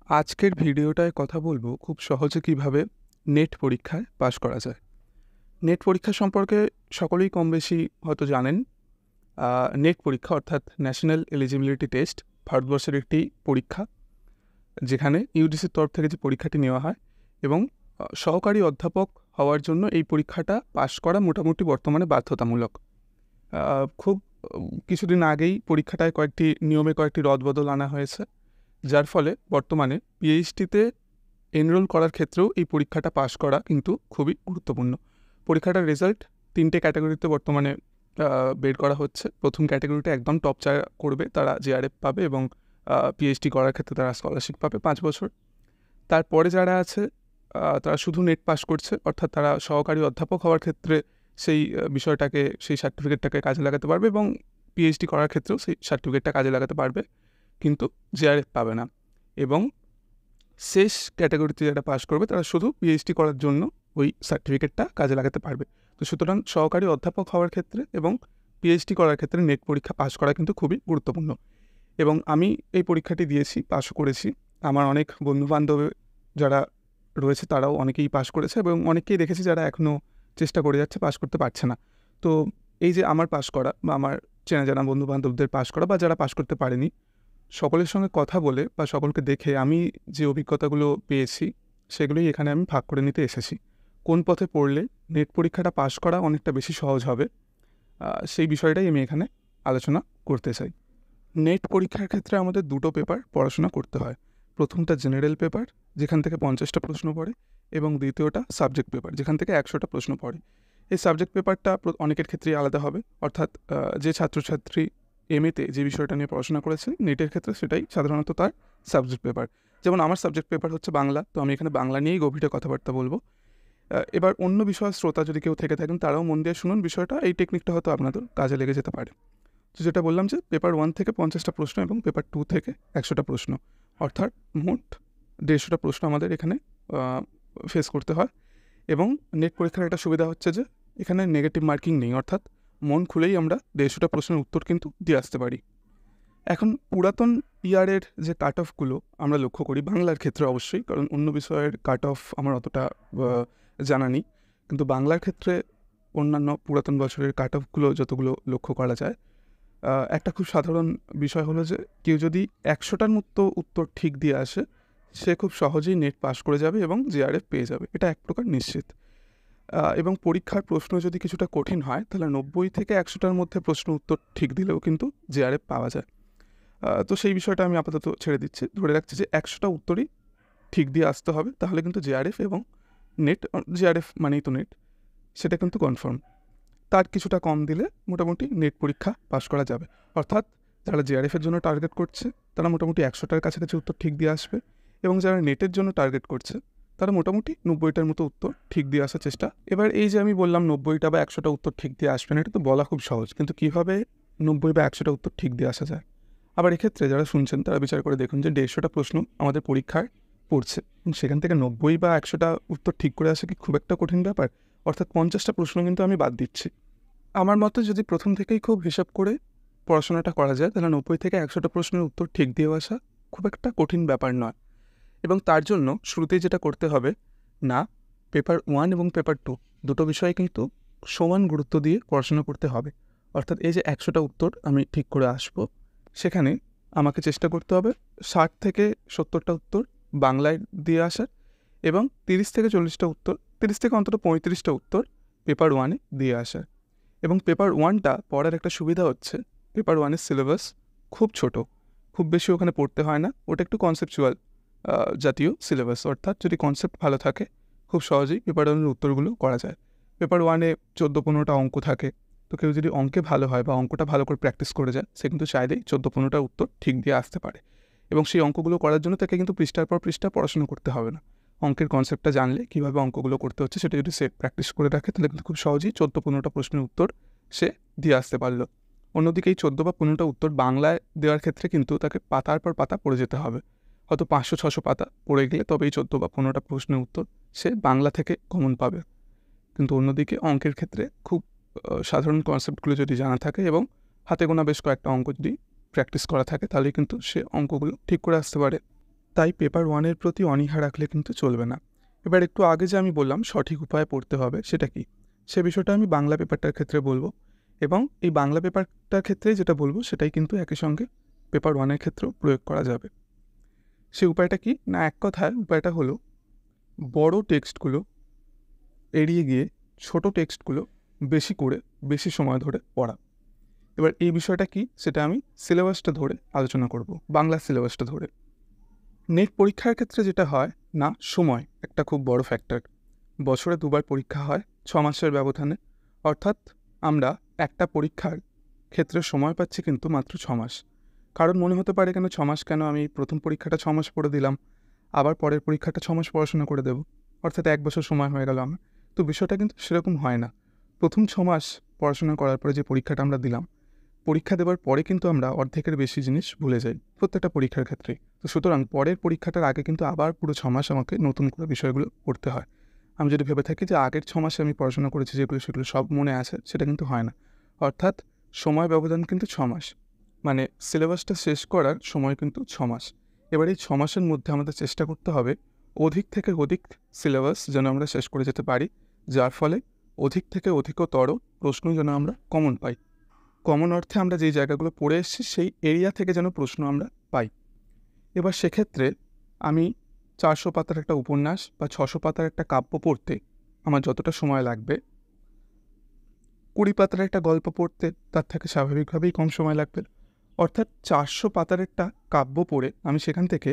আজকের ভিডিওটায় কথা বলবো খুব সহজে কিভাবে নেট পরীক্ষায় পাশ করা যায়। নেট পরীক্ষা সম্পর্কে সকলেই কম বেশি হয়তো জানেন। নেট পরীক্ষা অর্থাৎ ন্যাশনাল এলিজিবিলিটি টেস্ট ভারতবর্ষের একটি পরীক্ষা, যেখানে ইউজিসির তরফ থেকে যে পরীক্ষাটি নেওয়া হয় এবং সহকারী অধ্যাপক হওয়ার জন্য এই পরীক্ষাটা পাশ করা মোটামুটি বর্তমানে বাধ্যতামূলক। খুব কিছুদিন আগেই পরীক্ষাটায় কয়েকটি নিয়মে কয়েকটি রদবদল আনা হয়েছে, যার ফলে বর্তমানে পিএইচডিতে এনরোল করার ক্ষেত্রেও এই পরীক্ষাটা পাশ করা কিন্তু খুবই গুরুত্বপূর্ণ। পরীক্ষাটার রেজাল্ট 3টে ক্যাটাগরিতে বর্তমানে বের করা হচ্ছে। প্রথম ক্যাটাগরিটা একদম টপ যারা করবে তারা জেআরএফ পাবে এবং পিএইচডি করার ক্ষেত্রে তারা স্কলারশিপ পাবে 5 বছর। তারপরে যারা আছে তারা শুধু নেট পাস করছে, অর্থাৎ তারা সহকারী অধ্যাপক হওয়ার ক্ষেত্রে সেই বিষয়টাকে, সেই সার্টিফিকেটটাকে কাজে লাগাতে পারবে এবং পিএইচডি করার ক্ষেত্রেও সেই সার্টিফিকেটটা কাজে লাগাতে পারবে, কিন্তু জেআরএফ পাবে না। এবং শেষ ক্যাটাগরিতে যারা পাস করবে তারা শুধু পিএইচডি করার জন্য ওই সার্টিফিকেটটা কাজে লাগাতে পারবে। তো সুতরাং সহকারী অধ্যাপক হওয়ার ক্ষেত্রে এবং পিএইচডি করার ক্ষেত্রে নেট পরীক্ষা পাস করা কিন্তু খুবই গুরুত্বপূর্ণ। এবং আমি এই পরীক্ষাটি দিয়েছি, পাসও করেছি। আমার অনেক বন্ধুবান্ধব যারা রয়েছে তারাও অনেকেই পাস করেছে এবং অনেককেই দেখেছি যারা এখনও চেষ্টা করে যাচ্ছে, পাস করতে পারছে না। তো এই যে আমার পাস করা বা আমার চেনা জানা বন্ধুবান্ধবদের পাস করা বা যারা পাস করতে পারেনি, সকলের সঙ্গে কথা বলে বা সকলকে দেখে আমি যে অভিজ্ঞতাগুলো পেয়েছি সেগুলোই এখানে আমি ভাগ করে নিতে এসেছি। কোন পথে পড়লে নেট পরীক্ষাটা পাস করা অনেকটা বেশি সহজ হবে, সেই বিষয়টাই আমি এখানে আলোচনা করতে চাই। নেট পরীক্ষার ক্ষেত্রে আমাদের দুটো পেপার পড়াশোনা করতে হয়। প্রথমটা জেনারেল পেপার, যেখান থেকে 50টা প্রশ্ন পড়ে, এবং দ্বিতীয়টা সাবজেক্ট পেপার, যেখান থেকে 100টা প্রশ্ন পড়ে। এই সাবজেক্ট পেপারটা অনেকের ক্ষেত্রেই আলাদা হবে, অর্থাৎ যে ছাত্রছাত্রী এমএতে যে বিষয়টা নিয়ে পড়াশোনা করেছে নেটের ক্ষেত্রে সেটাই সাধারণত তার সাবজেক্ট পেপার। যেমন আমার সাবজেক্ট পেপার হচ্ছে বাংলা, তো আমি এখানে বাংলা নিয়েই গভীরে কথাবার্তা বলবো। এবার অন্য বিষয়ের শ্রোতা যদি কেউ থেকে থাকেন তারাও মন দিয়ে শুনুন বিষয়টা, এই টেকনিকটা হয়তো আপনাদের কাজে লেগে যেতে পারে। তো যেটা বললাম যে পেপার 1 থেকে 50টা প্রশ্ন এবং পেপার 2 থেকে 100টা প্রশ্ন, অর্থাৎ মোট 150টা প্রশ্ন আমাদের এখানে ফেস করতে হয়। এবং নেট পরীক্ষার একটা সুবিধা হচ্ছে যে এখানে নেগেটিভ মার্কিং নেই, অর্থাৎ মন খুলেই আমরা 150টা প্রশ্নের উত্তর কিন্তু দিয়ে আসতে পারি। এখন পুরাতন ইয়ারের যে কাট অফগুলো আমরা লক্ষ্য করি, বাংলার ক্ষেত্রে অবশ্যই, কারণ অন্য বিষয়ের কাট অফ আমার অতটা জানা নেই, কিন্তু বাংলার ক্ষেত্রে অন্যান্য পুরাতন বছরের কাট অফগুলো যতগুলো লক্ষ্য করা যায়, একটা খুব সাধারণ বিষয় হলো যে কেউ যদি 100টার মতো উত্তর ঠিক দিয়ে আসে সে খুব সহজেই নেট পাস করে যাবে এবং জেআরএফ পেয়ে যাবে, এটা এক প্রকার নিশ্চিত। এবং পরীক্ষার প্রশ্ন যদি কিছুটা কঠিন হয় তাহলে 90 থেকে 100টার মধ্যে প্রশ্ন উত্তর ঠিক দিলেও কিন্তু জেআরএফ পাওয়া যায়। তো সেই বিষয়টা আমি আপাতত ছেড়ে দিচ্ছি, ধরে রাখছি যে 100টা উত্তরই ঠিক দিয়ে আসতে হবে, তাহলে কিন্তু জেআরএফ এবং নেট, জেআরএফ মানেই তো নেট, সেটা কিন্তু কনফার্ম। তার কিছুটা কম দিলে মোটামুটি নেট পরীক্ষা পাস করা যাবে। অর্থাৎ যারা জেআরএফের জন্য টার্গেট করছে তারা মোটামুটি 100টার কাছাকাছি উত্তর ঠিক দিয়ে আসবে, এবং যারা নেটের জন্য টার্গেট করছে তারা মোটামুটি 90টার মতো উত্তর ঠিক দিয়ে আসার চেষ্টা। এবার এই যে আমি বললাম 90টা বা 100টা উত্তর ঠিক দিয়ে আসবে না, এটা তো বলা খুব সহজ, কিন্তু কীভাবে 90 বা 100টা উত্তর ঠিক দিয়ে আসা যায়? আবার এক্ষেত্রে যারা শুনছেন তারা বিচার করে দেখুন যে 150টা প্রশ্ন আমাদের পরীক্ষায় পড়ছে, সেখান থেকে 90 বা 100টা উত্তর ঠিক করে আসা কি খুব একটা কঠিন ব্যাপার? অর্থাৎ 50টা প্রশ্ন কিন্তু আমি বাদ দিচ্ছি। আমার মতে যদি প্রথম থেকেই খুব হিসাব করে পড়াশোনাটা করা যায় তাহলে 90 থেকে 100টা প্রশ্নের উত্তর ঠিক দিয়ে আসা খুব একটা কঠিন ব্যাপার নয়। এবং তার জন্য শুরুতেই যেটা করতে হবে, না পেপার 1 এবং পেপার 2 দুটো বিষয়ে কিন্তু সমান গুরুত্ব দিয়ে পড়াশোনা করতে হবে। অর্থাৎ এই যে 100টা উত্তর আমি ঠিক করে আসবো, সেখানে আমাকে চেষ্টা করতে হবে 60 থেকে 70টা উত্তর বাংলায় দিয়ে আসার, এবং 30 থেকে 40টা উত্তর, 30 থেকে অন্তত 35টা উত্তর পেপার 1-এ দিয়ে আসার। এবং পেপার 1টা পড়ার একটা সুবিধা হচ্ছে পেপার 1-এর সিলেবাস খুব ছোট, খুব বেশি ওখানে পড়তে হয় না, ওটা একটু কনসেপচুয়াল জাতীয় সিলেবাস, অর্থাৎ যদি কনসেপ্ট ভালো থাকে খুব সহজেই পেপার 1-এর উত্তরগুলো করা যায়। পেপার 1-এ 14-15টা অঙ্ক থাকে, তো কেউ যদি অঙ্কে ভালো হয় বা অঙ্কটা ভালো করে প্র্যাকটিস করে যায় সে কিন্তু চাইলেই 14-15টা উত্তর ঠিক দিয়ে আসতে পারে। এবং সেই অঙ্কগুলো করার জন্য তাকে কিন্তু পৃষ্ঠার পর পৃষ্ঠা পড়াশোনা করতে হবে না। অঙ্কের কনসেপ্টটা জানলে কীভাবে অঙ্কগুলো করতে হচ্ছে সেটা যদি সে প্র্যাকটিস করে রাখে তাহলে কিন্তু খুব সহজেই 14-15টা প্রশ্নের উত্তর সে দিয়ে আসতে পারলো। অন্যদিকে এই 14 বা 15টা উত্তর বাংলায় দেওয়ার ক্ষেত্রে কিন্তু তাকে পাতার পর পাতা পড়ে যেতে হবে, হয়তো 500-600 পাতা পড়ে গেলে তবে এই 14 বা 15টা প্রশ্নের উত্তর সে বাংলা থেকে কমন পাবে। কিন্তু অন্যদিকে অঙ্কের ক্ষেত্রে খুব সাধারণ কনসেপ্টগুলো যদি জানা থাকে এবং হাতে গোনা বেশ কয়েকটা অঙ্ক যদি প্র্যাকটিস করা থাকে তাহলে কিন্তু সে অঙ্কগুলো ঠিক করে আসতে পারে। তাই পেপার 1-এর প্রতি অনীহা রাখলে কিন্তু চলবে না। এবার একটু আগে যে আমি বললাম সঠিক উপায়ে পড়তে হবে, সেটা কি? সে বিষয়টা আমি বাংলা পেপারটার ক্ষেত্রে বলবো, এবং এই বাংলা পেপারটার ক্ষেত্রে যেটা বলবো সেটাই কিন্তু একই সঙ্গে পেপার 1-এর ক্ষেত্রেও প্রয়োগ করা যাবে। সে উপায়টা কি? না, এক কথায় উপায়টা হলো বড় টেক্সটগুলো এড়িয়ে গিয়ে ছোট টেক্সটগুলো বেশি করে বেশি সময় ধরে পড়া। এবার এই বিষয়টা কি সেটা আমি সিলেবাসটা ধরে আলোচনা করব, বাংলা সিলেবাসটা ধরে। নেট পরীক্ষার ক্ষেত্রে যেটা হয় না, সময় একটা খুব বড় ফ্যাক্টর। বছরে 2বার পরীক্ষা হয় 6 মাসের ব্যবধানে, অর্থাৎ আমরা একটা পরীক্ষার ক্ষেত্রে সময় পাচ্ছি কিন্তু মাত্র 6 মাস। কারণ মনে হতে পারে কেন 6 মাস, কেন আমি প্রথম পরীক্ষাটা 6 মাস পড়ে দিলাম, আবার পরের পরীক্ষাটা 6 মাস পড়াশোনা করে দেব, অর্থাৎ 1 বছর সময় হয়ে গেল আমার। তো বিষয়টা কিন্তু সেরকম হয় না। প্রথম 6 মাস পড়াশোনা করার পরে যে পরীক্ষাটা আমরা দিলাম, পরীক্ষা দেওয়ার পরে কিন্তু আমরা অর্ধেকের বেশি জিনিস ভুলে যাই প্রত্যেকটা পরীক্ষার ক্ষেত্রে। তো সুতরাং পরের পরীক্ষাটার আগে কিন্তু আবার পুরো 6 মাস আমাকে নতুন করে বিষয়গুলো পড়তে হয়। আমি যদি ভেবে থাকি যে আগের 6 মাসে আমি পড়াশোনা করেছি যেগুলো সেগুলো সব মনে আছে, সেটা কিন্তু হয় না। অর্থাৎ সময় ব্যবধান কিন্তু 6 মাস, মানে সিলেবাসটা শেষ করার সময় কিন্তু 6 মাস। এবার এই 6 মাসের মধ্যে আমাদের চেষ্টা করতে হবে অধিক থেকে অধিক সিলেবাস যেন আমরা শেষ করে যেতে পারি, যার ফলে অধিক থেকে অধিকতর প্রশ্ন যেন আমরা কমন পাই। কমন অর্থে আমরা যেই জায়গাগুলো পড়ে এসেছি সেই এরিয়া থেকে যেন প্রশ্ন আমরা পাই। এবার সেক্ষেত্রে আমি 400 পাতার একটা উপন্যাস বা 600 পাতার একটা কাব্য পড়তে আমার যতটা সময় লাগবে, 20 পাতার একটা গল্প পড়তে তার থেকে স্বাভাবিকভাবেই কম সময় লাগবে। অর্থাৎ 400 পাতার একটা কাব্য পড়ে আমি সেখান থেকে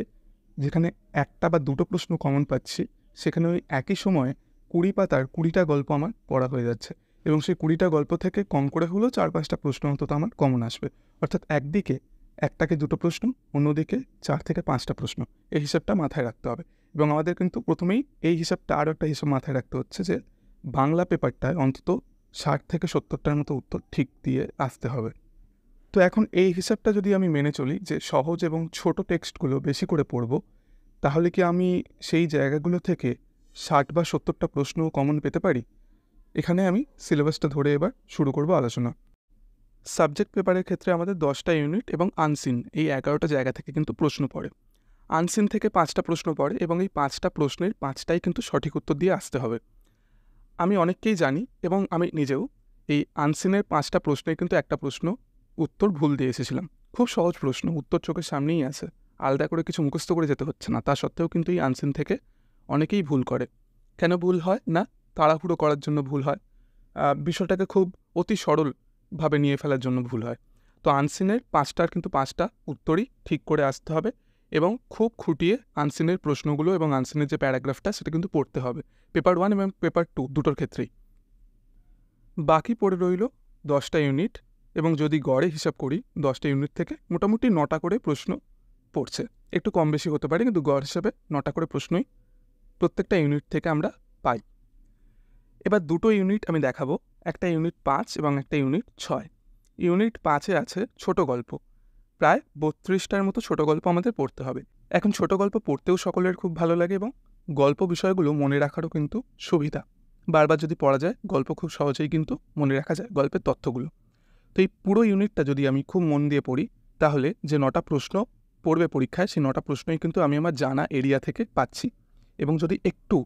যেখানে একটা বা দুটো প্রশ্ন কমন পাচ্ছি, সেখানে ওই একই সময়ে 20 পাতার 20টা গল্প আমার পড়া হয়ে যাচ্ছে, এবং সেই 20টা গল্প থেকে কম করে হলেও 4-5টা প্রশ্ন অন্তত আমার কমন আসবে। অর্থাৎ একদিকে 1 থেকে 2টো প্রশ্ন, অন্যদিকে 4 থেকে 5টা প্রশ্ন। এই হিসাবটা মাথায় রাখতে হবে, এবং আমাদের কিন্তু প্রথমেই এই হিসাবটা আরও একটা হিসাব মাথায় রাখতে হচ্ছে যে বাংলা পেপারটায় অন্তত 60 থেকে 70টার মতো উত্তর ঠিক দিয়ে আসতে হবে। তো এখন এই হিসাবটা যদি আমি মেনে চলি যে সহজ এবং ছোট টেক্সটগুলো বেশি করে পড়ব, তাহলে কি আমি সেই জায়গাগুলো থেকে 60 বা 70টা প্রশ্ন কমন পেতে পারি? এখানে আমি সিলেবাসটা ধরে এবার শুরু করব আলোচনা। সাবজেক্ট পেপারের ক্ষেত্রে আমাদের 10টা ইউনিট এবং আনসিন এই 11টা জায়গা থেকে কিন্তু প্রশ্ন পড়ে। আনসিন থেকে 5টা প্রশ্ন পড়ে, এবং এই 5টা প্রশ্নের 5টাই কিন্তু সঠিক উত্তর দিয়ে আসতে হবে। আমি অনেককেই জানি, এবং আমি নিজেও এই আনসিনের 5টা প্রশ্নে কিন্তু একটা প্রশ্ন উত্তর ভুল দিয়ে এসেছিলাম। খুব সহজ প্রশ্ন, উত্তর চোখের সামনেই আছে, আলাদা করে কিছু মুখস্থ করে যেতে হচ্ছে না। তা সত্ত্বেও কিন্তু এই আনসিন থেকে অনেকেই ভুল করে। কেন ভুল হয়? না, তাড়াহুড়ো করার জন্য ভুল হয়, বিষয়টাকে খুব অতি সরলভাবে নিয়ে ফেলার জন্য ভুল হয়। তো আনসিনের 5টার কিন্তু 5টা উত্তরই ঠিক করে আসতে হবে, এবং খুব খুঁটিয়ে আনসিনের প্রশ্নগুলো এবং আনসিনের যে প্যারাগ্রাফটা সেটা কিন্তু পড়তে হবে, পেপার 1 এবং পেপার 2 দুটোর ক্ষেত্রেই। বাকি পড়ে রইল 10টা ইউনিট, এবং যদি গড়ে হিসাব করি 10টা ইউনিট থেকে মোটামুটি 9টা করে প্রশ্ন পড়ছে। একটু কম বেশি হতে পারে, কিন্তু গড় হিসাবে 9টা করে প্রশ্নই প্রত্যেকটা ইউনিট থেকে আমরা পাই। এবার দুটো ইউনিট আমি দেখাবো, একটা ইউনিট 5 এবং একটা ইউনিট 6। ইউনিট 5-এ আছে ছোট গল্প, প্রায় 32টার মতো ছোট গল্প আমাদের পড়তে হবে। এখন ছোট গল্প পড়তেও সকলের খুব ভালো লাগে, এবং গল্প বিষয়গুলো মনে রাখারও কিন্তু সুবিধা। বারবার যদি পড়া যায় গল্প খুব সহজেই কিন্তু মনে রাখা যায় গল্পের তথ্যগুলো। তো এই পুরো ইউনিটটা যদি আমি খুব মন দিয়ে পড়ি, তাহলে যে 9টা প্রশ্ন পড়বে পরীক্ষায়, সেই 9টা প্রশ্নই কিন্তু আমি আমার জানা এরিয়া থেকে পাচ্ছি। এবং যদি একটু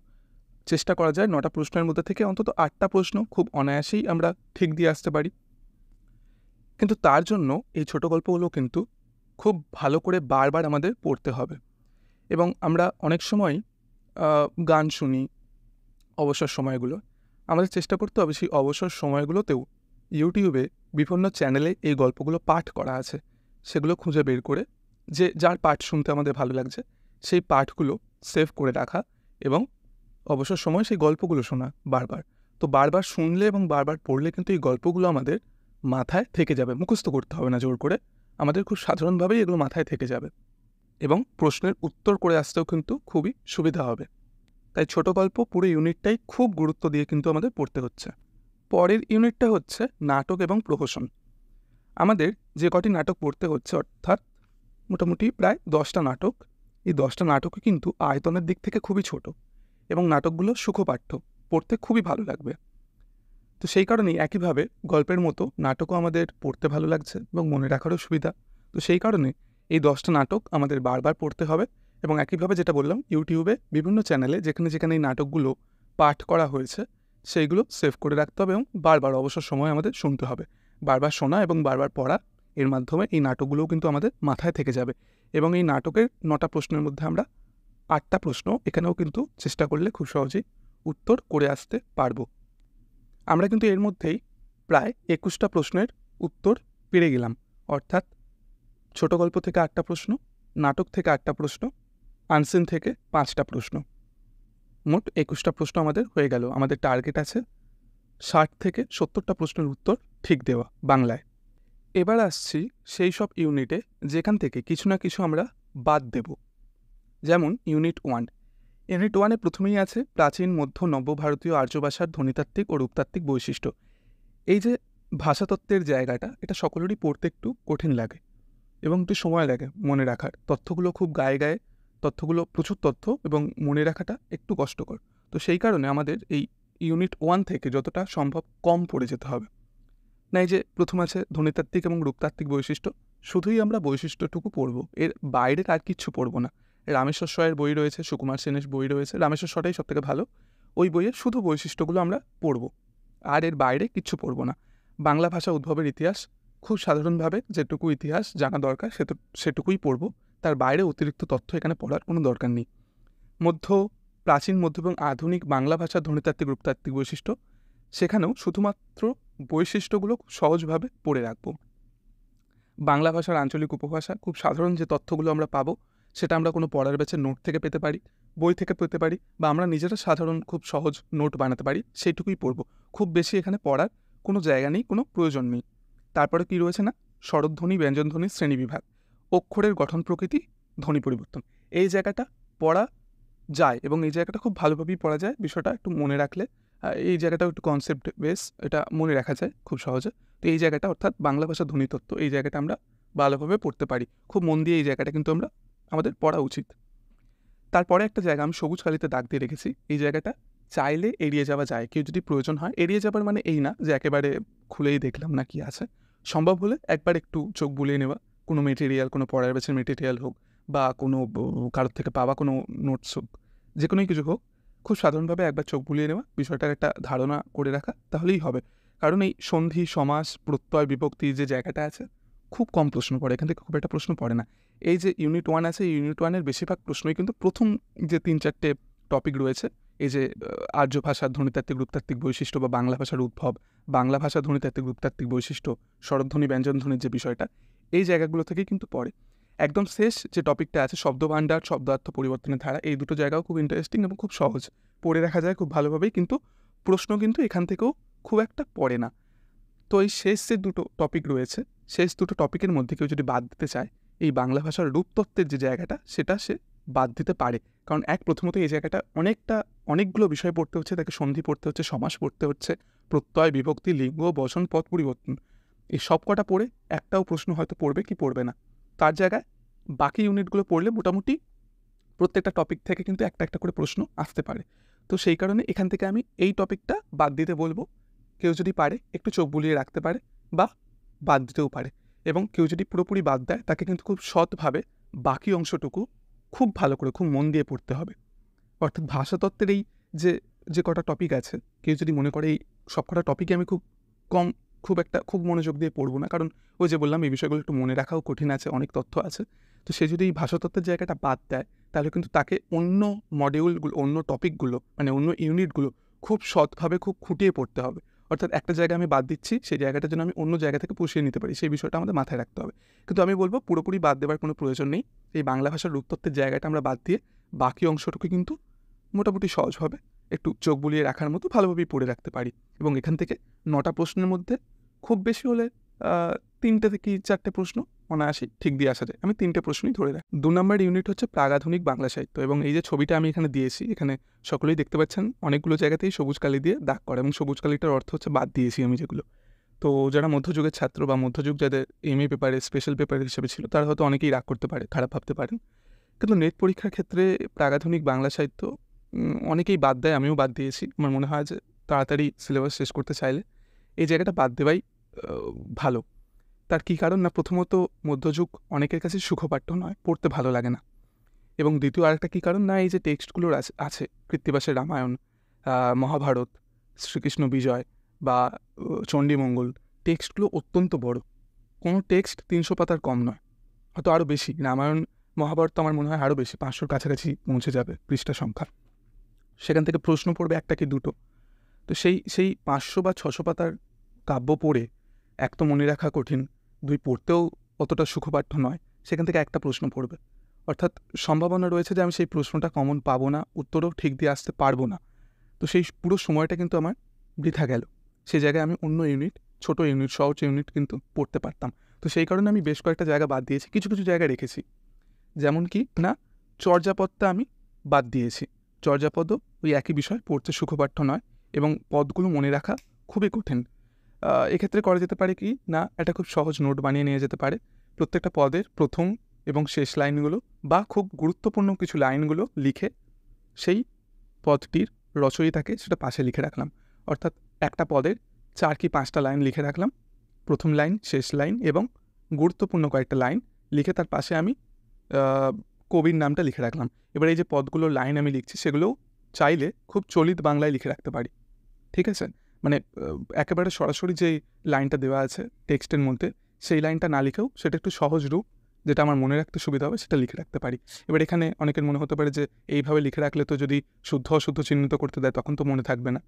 চেষ্টা করা যায় 9টা প্রশ্নের মধ্যে থেকে অন্তত 8টা প্রশ্ন খুব অনায়াসেই আমরা ঠিক দিয়ে আসতে পারি। কিন্তু তার জন্য এই ছোট গল্পগুলো কিন্তু খুব ভালো করে বারবার আমাদের পড়তে হবে। এবং আমরা অনেক সময় গান শুনি অবসর সময়গুলো, আমাদের চেষ্টা করতে হবে সেই অবসর সময়গুলোতেও ইউটিউবে বিভিন্ন চ্যানেলে এই গল্পগুলো পাঠ করা আছে, সেগুলো খুঁজে বের করে যে যার পাঠ শুনতে আমাদের ভালো লাগছে সেই পাঠগুলো সেভ করে রাখা, এবং অবসর সময় সেই গল্পগুলো শোনা বারবার। তো বারবার শুনলে এবং বারবার পড়লে কিন্তু এই গল্পগুলো আমাদের মাথায় থেকে যাবে, মুখস্থ করতে হবে না জোর করে, আমাদের খুব সাধারণভাবেই এগুলো মাথায় থেকে যাবে, এবং প্রশ্নের উত্তর করে আসতেও কিন্তু খুবই সুবিধা হবে। তাই ছোট গল্প পুরো ইউনিটটাই খুব গুরুত্ব দিয়ে কিন্তু আমাদের পড়তে হচ্ছে। পরের ইউনিটটা হচ্ছে নাটক এবং প্রহসন। আমাদের যে কটি নাটক পড়তে হচ্ছে, অর্থাৎ মোটামুটি প্রায় 10টা নাটক, এই 10টা নাটকই কিন্তু আয়তনের দিক থেকে খুবই ছোট, এবং নাটকগুলো সুখপাঠ্য, পড়তে খুবই ভালো লাগবে। তো সেই কারণেই একইভাবে গল্পের মতো নাটকও আমাদের পড়তে ভালো লাগছে এবং মনে রাখারও সুবিধা। তো সেই কারণে এই 10টা নাটক আমাদের বারবার পড়তে হবে, এবং একইভাবে যেটা বললাম, ইউটিউবে বিভিন্ন চ্যানেলে যেখানে যেখানে এই নাটকগুলো পাঠ করা হয়েছে সেইগুলো সেভ করে রাখতে হবে এবং বারবার অবসর সময় আমাদের শুনতে হবে। বারবার শোনা এবং বারবার পড়া, এর মাধ্যমে এই নাটকগুলোও কিন্তু আমাদের মাথায় থেকে যাবে এবং এই নাটকের 9টা প্রশ্নের মধ্যে আমরা 8টা প্রশ্ন এখানেও কিন্তু চেষ্টা করলে খুব সহজেই উত্তর করে আসতে পারবো। আমরা কিন্তু এর মধ্যেই প্রায় 21টা প্রশ্নের উত্তর পেরে গেলাম, অর্থাৎ ছোট গল্প থেকে 8টা প্রশ্ন, নাটক থেকে 8টা প্রশ্ন, আনসিন থেকে 5টা প্রশ্ন, মোট 21টা প্রশ্ন আমাদের হয়ে গেল। আমাদের টার্গেট আছে 60 থেকে 70টা প্রশ্নের উত্তর ঠিক দেওয়া বাংলায়। এবার আসছি সেই সব ইউনিটে যেখান থেকে কিছু না কিছু আমরা বাদ দেব। যেমন ইউনিট 1। ইউনিট 1-এ প্রথমেই আছে প্রাচীন মধ্য নব্য ভারতীয় আর্য ভাষার ধ্বনিতাত্ত্বিক ও রূপতাত্ত্বিক বৈশিষ্ট্য। এই যে ভাষাতত্ত্বের জায়গাটা, এটা সকলেরই পড়তে একটু কঠিন লাগে এবং একটু সময় লাগে মনে রাখার। তথ্যগুলো খুব গায়ে গায়ে, তথ্যগুলো প্রচুর তথ্য এবং মনে রাখাটা একটু কষ্টকর। তো সেই কারণে আমাদের এই ইউনিট 1 থেকে যতটা সম্ভব কম পড়ে যেতে হবে। না, এই যে প্রথম আছে ধ্বনিতাত্ত্বিক এবং রূপতাত্ত্বিক বৈশিষ্ট্য, শুধুই আমরা বৈশিষ্ট্যটুকু পড়ব, এর বাইরে আর কিচ্ছু পড়ব না। রামেশ্বর সয়ের বই রয়েছে, সুকুমার সেনের বই রয়েছে, রামেশ্বর সটাই সব থেকে ভালো। ওই বইয়ের শুধু বৈশিষ্ট্যগুলো আমরা পড়ব, আর এর বাইরে কিচ্ছু পড়ব না। বাংলা ভাষা উদ্ভবের ইতিহাস খুব সাধারণভাবে যেটুকু ইতিহাস জানা দরকার সেটুকুই পড়ব, তার বাইরে অতিরিক্ত তথ্য এখানে পড়ার কোনো দরকার নেই। প্রাচীন মধ্য এবং আধুনিক বাংলা ভাষার ধ্বনিতাত্ত্বিক রূপতাত্ত্বিক বৈশিষ্ট্য, সেখানেও শুধুমাত্র বৈশিষ্ট্যগুলো সহজভাবে পড়ে রাখব। বাংলা ভাষার আঞ্চলিক উপভাষা, খুব সাধারণ যে তথ্যগুলো আমরা পাবো সেটা আমরা কোনো পড়ার ব্যাচের নোট থেকে পেতে পারি, বই থেকে পেতে পারি, বা আমরা নিজেরা সাধারণ খুব সহজ নোট বানাতে পারি, সেইটুকুই পড়ব। খুব বেশি এখানে পড়ার কোনো জায়গা নেই, কোনো প্রয়োজন নেই। তারপরে কি রয়েছে না, স্বরধ্বনি, ব্যঞ্জনধ্বনির শ্রেণীবিভাগ, অক্ষরের গঠন প্রকৃতি, ধ্বনি পরিবর্তন। এই জায়গাটা পড়া যায় এবং এই জায়গাটা খুব ভালোভাবেই পড়া যায়। বিষয়টা একটু মনে রাখলে, এই জায়গাটাও একটু কনসেপ্ট বেস, এটা মনে রাখা যায় খুব সহজে। তো এই জায়গাটা, অর্থাৎ বাংলা ভাষা ধ্বনিতত্ত্ব, এই জায়গাটা আমরা ভালোভাবে পড়তে পারি। খুব মন দিয়ে এই জায়গাটা কিন্তু আমাদের পড়া উচিত। তারপরে একটা জায়গা আমি সবুজ কালিতে দাগ দিয়ে রেখেছি, এই জায়গাটা চাইলে এড়িয়ে যাওয়া যায়। কেউ যদি প্রয়োজন হয়, এড়িয়ে যাবার মানে এই না যে একেবারে খুলেই দেখলাম না কি আছে। সম্ভব হলে একবার একটু চোখ বুলিয়ে নেওয়া, কোনো মেটেরিয়াল, কোনো পড়ার ব্যাচের মেটেরিয়াল হোক বা কোনো কারোর থেকে পাওয়া কোনো নোটস হোক, যে কোনোই কিছু হোক, খুব সাধারণভাবে একবার চোখ বুলিয়ে নেওয়া, বিষয়টার একটা ধারণা করে রাখা, তাহলেই হবে। কারণ এই সন্ধি, সমাস, প্রত্যয়, বিভক্তি যে জায়গাটা আছে, খুব কম প্রশ্ন পড়ে, এখান থেকে খুব একটা প্রশ্ন পড়ে না। এই যে ইউনিট 1 আছে, ইউনিট 1-এর বেশিরভাগ প্রশ্নই কিন্তু প্রথম যে 3-4টে টপিক রয়েছে, এই যে আর্য ভাষার ধ্বনিতাত্ত্বিক রূপতাত্ত্বিক বৈশিষ্ট্য বা বাংলা ভাষার উদ্ভব, বাংলা ভাষা ধ্বনিতাত্ত্বিক রূপতাত্ত্বিক বৈশিষ্ট্য, স্বরধ্বনি ব্যঞ্জনধ্বনির যে বিষয়টা, এই জায়গাগুলো থেকেই কিন্তু পড়ে। একদম শেষ যে টপিকটা আছে শব্দভাণ্ডার, শব্দার্থ পরিবর্তনের ধারা, এই দুটো জায়গাও খুব ইন্টারেস্টিং এবং খুব সহজ, পড়ে রাখা যায় খুব ভালোভাবেই, কিন্তু প্রশ্ন কিন্তু এখান থেকেও খুব একটা পড়ে না। তো এই শেষ যে দুটো টপিক রয়েছে, শেষ দুটো টপিকের মধ্যে কেউ যদি বাদ দিতে চায়, এই বাংলা ভাষার রূপতত্ত্বের যে জায়গাটা, সেটা সে বাদ দিতে পারে। কারণ প্রথমত এই জায়গাটা অনেকগুলো বিষয় পড়তে হচ্ছে, তাকে সন্ধি পড়তে হচ্ছে, সমাস পড়তে হচ্ছে, প্রত্যয়, বিভক্তি, লিঙ্গ, বচন, পদ পরিবর্তন, এই সব কটা পড়ে একটাও প্রশ্ন হয়তো পড়বে কি পড়বে না। তার জায়গায় বাকি ইউনিটগুলো পড়লে মোটামুটি প্রত্যেকটা টপিক থেকে কিন্তু একটা একটা করে প্রশ্ন আসতে পারে। তো সেই কারণে এখান থেকে আমি এই টপিকটা বাদ দিতে বলবো। কেউ যদি পারে একটু চোখ বুলিয়ে রাখতে পারে বা বাদ দিতেও পারে, এবং কেউ যদি পুরোপুরি বাদ দেয়, তাকে কিন্তু খুব সৎভাবে বাকি অংশটুকু খুব ভালো করে, খুব মন দিয়ে পড়তে হবে। অর্থাৎ ভাষাতত্ত্বের এই যে যে কটা টপিক আছে, কেউ যদি মনে করে এই সব কটা টপিকে আমি খুব মনোযোগ দিয়ে পড়বো না, কারণ ওই যে বললাম এই বিষয়গুলো একটু মনে রাখাও কঠিন আছে, অনেক তথ্য আছে, তো সে যদি এই ভাষাতত্ত্বের জায়গাটা বাদ দেয়, তাহলে কিন্তু তাকে অন্য মডিউলগুলো, অন্য টপিকগুলো, মানে অন্য ইউনিটগুলো খুব সৎভাবে, খুব খুঁটিয়ে পড়তে হবে। অর্থাৎ একটা জায়গায় আমি বাদ দিচ্ছি, সেই জায়গাটা যেন আমি অন্য জায়গা থেকে পুষিয়ে নিতে পারি, সেই বিষয়টা আমাদের মাথায় রাখতে হবে। কিন্তু আমি বলবো পুরোপুরি বাদ দেওয়ার কোনো প্রয়োজন নেই। এই বাংলা ভাষার রূপতত্ত্বের জায়গাটা আমরা বাদ দিয়ে বাকি অংশটুকু কিন্তু মোটামুটি সহজভাবে একটু চোখ বুলিয়ে রাখার মতো ভালোভাবেই পড়ে রাখতে পারি। এবং এখান থেকে 9টা প্রশ্নের মধ্যে খুব বেশি হলে 3টে থেকে 4টে প্রশ্ন অনায়াসেই ঠিক দিয়ে আসা যায়। আমি 3টে প্রশ্নই ধরে রাখি। 2 নম্বর ইউনিট হচ্ছে প্রাগাধুনিক বাংলা সাহিত্য, এবং এই যে ছবিটা আমি এখানে দিয়েছি, এখানে সকলেই দেখতে পাচ্ছেন অনেকগুলো জায়গাতেই সবুজ কালি দিয়ে দাগ করা, এবং সবুজ কালিটার অর্থ হচ্ছে বাদ দিয়েছি আমি যেগুলো। তো যারা মধ্যযুগের ছাত্র বা মধ্যযুগ যাদের MA পেপারে স্পেশাল পেপার হিসেবে ছিল, তারা হয়তো অনেকেই রাগ করতে পারে, খারাপ ভাবতে পারেন। কিন্তু নেট পরীক্ষার ক্ষেত্রে প্রাগাধুনিক বাংলা সাহিত্য অনেকেই বাদ দেয়, আমিও বাদ দিয়েছি। আমার মনে হয় যে তাড়াতাড়ি সিলেবাস শেষ করতে চাইলে এই জায়গাটা বাদ দেওয়াই ভালো। তার কী কারণ না, প্রথমত মধ্যযুগ অনেকের কাছে সুখপাঠ্য নয়, পড়তে ভালো লাগে না, এবং দ্বিতীয় আরেকটা কী কারণ না, এই যে টেক্সটগুলোর আছে কৃত্তিবাসের রামায়ণ, মহাভারত, শ্রীকৃষ্ণ বিজয় বা চণ্ডীমঙ্গল, টেক্সটগুলো অত্যন্ত বড়। কোনো টেক্সট 300 পাতার কম নয়, হয়তো আরও বেশি। রামায়ণ মহাভারত তো আমার মনে হয় আরও বেশি, 500-র কাছাকাছি পৌঁছে যাবে পৃষ্ঠা সংখ্যা। সেখান থেকে প্রশ্ন পড়বে একটা কি দুটো। তো সেই 500 বা 600 পাতার কাব্য পড়ে এক তো মনে রাখা কঠিন, দুই পড়তেও অতটা সুখপাঠ্য নয়, সেখান থেকে একটা প্রশ্ন পড়বে। অর্থাৎ সম্ভাবনা রয়েছে যে আমি সেই প্রশ্নটা কমন পাবো না, উত্তরও ঠিক দিয়ে আসতে পারবো না। তো সেই পুরো সময়টা কিন্তু আমার বৃথা গেল। সেই জায়গায় আমি অন্য ইউনিট, ছোট ইউনিট, সহজ ইউনিট কিন্তু পড়তে পারতাম। তো সেই কারণে আমি বেশ কয়েকটা জায়গা বাদ দিয়েছি, কিছু কিছু জায়গা রেখেছি। যেমন কি না, চর্যাপদটা আমি বাদ দিয়েছি। চর্যাপদও ওই একই বিষয়, পড়তে সুখপাঠ্য নয় এবং পদগুলো মনে রাখা খুবই কঠিন। এক্ষেত্রে করা যেতে পারে কি না, একটা খুব সহজ নোট বানিয়ে নিয়ে যেতে পারে। প্রত্যেকটা পদের প্রথম এবং শেষ লাইনগুলো বা খুব গুরুত্বপূর্ণ কিছু লাইনগুলো লিখে সেই পদটির রচয়িতাকে সেটা পাশে লিখে রাখলাম। অর্থাৎ একটা পদের 4 কি 5টা লাইন লিখে রাখলাম, প্রথম লাইন, শেষ লাইন এবং গুরুত্বপূর্ণ কয়েকটা লাইন লিখে তার পাশে আমি কবির নামটা লিখে রাখলাম। এবার এই যে পদগুলোর লাইন আমি লিখছি সেগুলোও চাইলে খুব চলিত বাংলায় লিখে রাখতে পারি, ঠিক আছে? মানে একেবারে সরাসরি যেই লাইনটা দেওয়া আছে টেক্সটের মধ্যে, সেই লাইনটা না লিখেও সেটা একটু সহজ রূপ, যেটা আমার মনে রাখতে সুবিধা হবে, সেটা লিখে রাখতে পারি। এবার এখানে অনেকের মনে হতে পারে যে এইভাবে লিখে রাখলে তো যদি শুদ্ধ অশুদ্ধ চিহ্নিত করতে দেয় তখন তো মনে থাকবে না।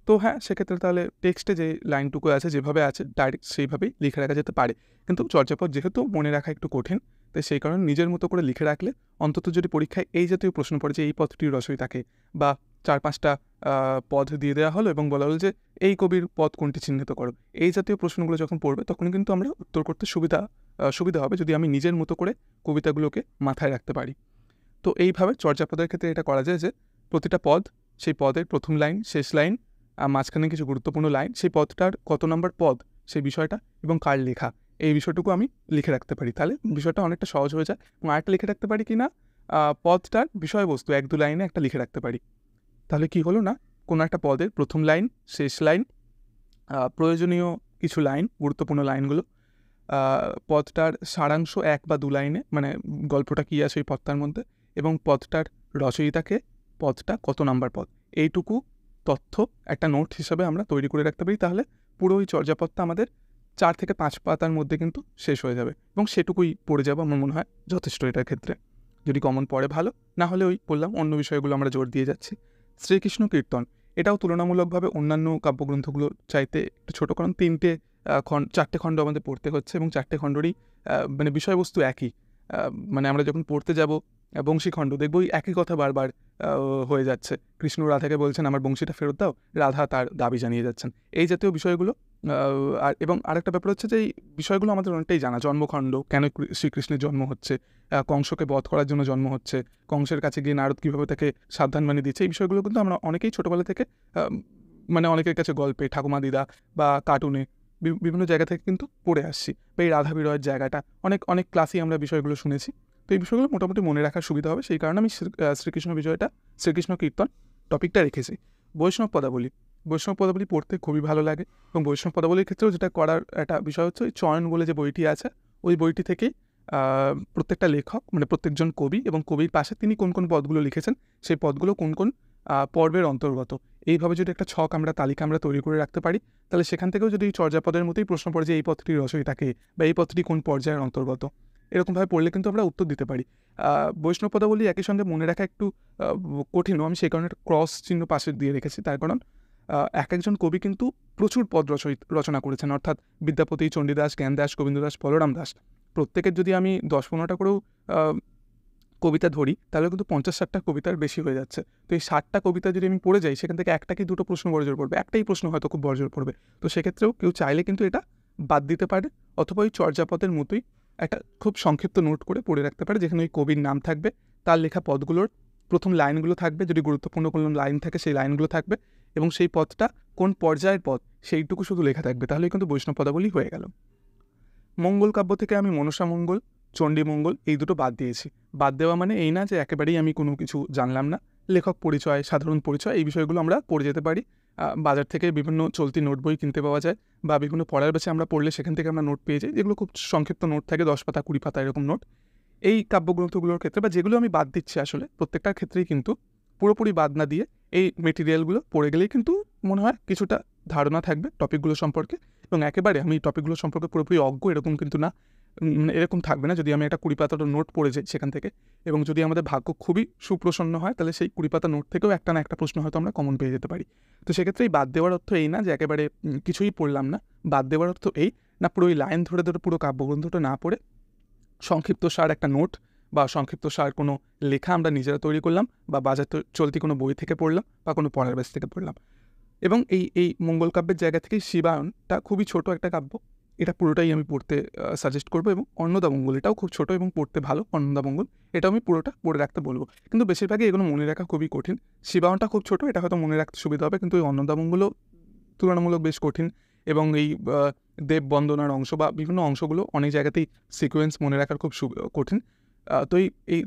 তো হ্যাঁ, সেক্ষেত্রে তাহলে টেক্সটে যে লাইনটুকু আছে যেভাবে আছে ডাইরেক্ট সেইভাবেই লিখে রাখা যেতে পারে। কিন্তু চর্যাপদ যেহেতু মনে রাখা একটু কঠিন, তাই সেই কারণে নিজের মতো করে লিখে রাখলে অন্তত যদি পরীক্ষায় এই জাতীয় প্রশ্ন পড়ে যে এই পদটির রচয়িতাকে, বা 4-5টা পদ দিয়ে দেওয়া হলো এবং বলা হলো যে এই কবির পদ কোনটি চিহ্নিত করো, এই জাতীয় প্রশ্নগুলো যখন পড়বে তখন কিন্তু আমরা উত্তর করতে সুবিধা হবে যদি আমি নিজের মতো করে কবিতাগুলোকে মাথায় রাখতে পারি। তো এইভাবে চর্যাপদের ক্ষেত্রে এটা করা যায় যে প্রতিটা পদ, সেই পদের প্রথম লাইন, শেষ লাইন, মাঝখানে কিছু গুরুত্বপূর্ণ লাইন, সেই পদটার কত নম্বর পদ সেই বিষয়টা এবং কার লেখা, এই বিষয়টুকু আমি লিখে রাখতে পারি। তাহলে বিষয়টা অনেকটা সহজ হয়ে যায়। এবং আরেকটা লিখে রাখতে পারি কি না, পদটার বিষয়বস্তু 1-2 লাইনে একটা লিখে রাখতে পারি। তাহলে কি হলো না, কোনো একটা পদের প্রথম লাইন, শেষ লাইন, প্রয়োজনীয় কিছু লাইন, গুরুত্বপূর্ণ লাইনগুলো, পদটার সারাংশ 1 বা 2 লাইনে, মানে গল্পটা কী আছে ওই পদটার মধ্যে, এবং পদটার রচয়িতাকে, পদটা কত নাম্বার পদ, এইটুকু তথ্য একটা নোট হিসাবে আমরা তৈরি করে রাখতে পারি। তাহলে পুরো ওই চর্যাপদটা আমাদের 4 থেকে 5 পাতার মধ্যে কিন্তু শেষ হয়ে যাবে এবং সেটুকুই পড়ে যাবো, আমার মনে হয় যথেষ্ট এটার ক্ষেত্রে। যদি কমন পড়ে ভালো, না হলে ওই বললাম অন্য বিষয়গুলো আমরা জোর দিয়ে যাচ্ছি। শ্রীকৃষ্ণ কীর্তন, এটাও তুলনামূলকভাবে অন্যান্য কাব্যগ্রন্থগুলোর চাইতে একটু ছোটো, কারণ 4টে খণ্ড আমাদের পড়তে হচ্ছে এবং 4টে খণ্ডরই মানে বিষয়বস্তু একই। মানে আমরা যখন পড়তে যাব বংশীখণ্ড, দেখব ওই একই কথা বারবার হয়ে যাচ্ছে। কৃষ্ণ রাধাকে বলছেন আমার বংশীটা ফেরত দাও, রাধা তার দাবি জানিয়ে যাচ্ছেন, এই জাতীয় বিষয়গুলো। আর এবং আরেকটা ব্যাপার হচ্ছে যে এই বিষয়গুলো আমাদের অনেকটাই জানা। জন্মখণ্ড, কেন শ্রীকৃষ্ণের জন্ম হচ্ছে, কংসকে বধ করার জন্য জন্ম হচ্ছে, কংসের কাছে গিয়ে নারদ কীভাবে তাকে সাবধান বানিয়ে দিচ্ছে, এই বিষয়গুলো কিন্তু আমরা অনেকেই ছোটোবেলা থেকে মানে অনেকের কাছে গল্পে, ঠাকুমা দিদা বা কার্টুনে বিভিন্ন জায়গা থেকে কিন্তু পড়ে আসছি। বা এই রাধা বিরহের জায়গাটা অনেক অনেক ক্লাসেই আমরা বিষয়গুলো শুনেছি। তো এই বিষয়গুলো মোটামুটি মনে রাখার সুবিধা হবে, সেই কারণে আমি শ্রীকৃষ্ণ কীর্তন টপিকটা রেখেছি। বৈষ্ণব পদাবলী পড়তে খুবই ভালো লাগে এবং বৈষ্ণব পদাবলীর ক্ষেত্রেও যেটা করার একটা বিষয় হচ্ছে ওই চয়ন বলে যে বইটি আছে, ওই বইটি থেকেই প্রত্যেকটা লেখক, মানে প্রত্যেকজন কবি এবং কবির পাশে তিনি কোন কোন পদগুলো লিখেছেন, সেই পদগুলো কোন কোন পর্বের অন্তর্গত, এইভাবে যদি একটা ছক আমরা, তালিকা আমরা তৈরি করে রাখতে পারি, তাহলে সেখান থেকেও যদি চর্যাপদের মতোই প্রশ্ন পড়ে যে এই পদটির রচয়িতাকে বা এই পদটি কোন পর্যায়ের অন্তর্গত, এরকমভাবে পড়লে কিন্তু আমরা উত্তর দিতে পারি। বৈষ্ণব পদাবলী একই সঙ্গে মনে রাখা একটু কঠিনও, আমি সেই কারণে একটা ক্রস চিহ্ন পাশে দিয়ে রেখেছি। তার কারণ এক একজন কবি কিন্তু প্রচুর পদ রচনা করেছেন, অর্থাৎ বিদ্যাপতি, চণ্ডীদাস, জ্ঞানদাস, গোবিন্দদাস, বলরাম দাস, প্রত্যেকের যদি আমি 10-15টা করেও কবিতা ধরি তাহলে কিন্তু 50-60টা কবিতার বেশি হয়ে যাচ্ছে। তো এই 60টা কবিতা যদি আমি পড়ে যাই, সেখান থেকে একটা কি দুটো প্রশ্ন বড়জোর পড়বে, একটাই প্রশ্ন হয়তো খুব বড়জোর পড়বে। তো সেক্ষেত্রেও কেউ চাইলে কিন্তু এটা বাদ দিতে পারে, অথবা ওই চর্যাপদের মতোই একটা খুব সংক্ষিপ্ত নোট করে পড়ে রাখতে পারে, যেখানে ওই কবির নাম থাকবে, তার লেখা পদগুলোর প্রথম লাইনগুলো থাকবে, যদি গুরুত্বপূর্ণ কোনো লাইন থাকে সেই লাইনগুলো থাকবে, এবং সেই পদটা কোন পর্যায়ের পদ সেইটুকু শুধু লেখা থাকবে। তাহলে কিন্তু বৈষ্ণব পদাবলী হয়ে গেল। মঙ্গল কাব্য থেকে আমি মনসা মঙ্গল, চণ্ডীমঙ্গল এই দুটো বাদ দিয়েছি। বাদ দেওয়া মানে এই না যে একেবারেই আমি কোনো কিছু জানলাম না। লেখক পরিচয়, সাধারণ পরিচয়, এই বিষয়গুলো আমরা পড়ে যেতে পারি। বাজার থেকে বিভিন্ন চলতি নোট বই কিনতে পাওয়া যায়, বা বিভিন্ন পড়ার ব্যাচে আমরা পড়লে সেখান থেকে আমরা নোট পেয়ে যাই, যেগুলো খুব সংক্ষিপ্ত নোট থাকে, 10 পাতা 20 পাতা এরকম নোট। এই কাব্যগ্রন্থগুলোর ক্ষেত্রে বা যেগুলো আমি বাদ দিচ্ছি আসলে প্রত্যেকটার ক্ষেত্রেই কিন্তু পুরোপুরি বাদ না দিয়ে এই মেটেরিয়ালগুলো পড়ে গেলেই কিন্তু মনে হয় কিছুটা ধারণা থাকবে টপিকগুলো সম্পর্কে। এবং একেবারে আমি টপিকগুলো সম্পর্কে পুরোপুরি অজ্ঞ এরকম কিন্তু না, এরকম থাকবে না। যদি আমি একটা 20 পাতার নোট পড়ে যাই সেখান থেকে, এবং যদি আমাদের ভাগ্য খুবই সুপ্রসন্ন হয়, তাহলে সেই 20 পাতা নোট থেকেও একটা না একটা প্রশ্ন হয়তো আমরা কমন পেয়ে যেতে পারি। তো সেক্ষেত্রে এই বাদ দেওয়ার অর্থ এই না যে একেবারে কিছুই পড়লাম না। বাদ দেওয়ার অর্থ এই না, পুরো ওই লাইন ধরে ধরে পুরো কাব্যগ্রন্থটা না পড়ে সংক্ষিপ্ত সার একটা নোট বা সংক্ষিপ্ত সার কোনো লেখা আমরা নিজেরা তৈরি করলাম, বা বাজার চলতি কোনো বই থেকে পড়লাম বা কোনো পড়ার বেস থেকে পড়লাম। এবং এই মঙ্গল কাব্যের জায়গা থেকে শিবায়নটা খুবই ছোট একটা কাব্য, এটা পুরোটাই আমি পড়তে সাজেস্ট করবো। এবং অন্নদামঙ্গল এটাও খুব ছোট এবং পড়তে ভালো, অন্নদামঙ্গল এটাও আমি পুরোটা পড়ে রাখতে বলবো। কিন্তু বেশিরভাগই এগুলো মনে রাখা খুবই কঠিন। শিবায়নটা খুব ছোট, এটা হয়তো মনে রাখতে সুবিধা হবে, কিন্তু ওই অন্নদামঙ্গলও তুলনামূলক বেশ কঠিন। এবং এই দেব বন্দনার অংশ বা বিভিন্ন অংশগুলো অনেক জায়গাতেই সিকোয়েন্স মনে রাখার খুব কঠিন।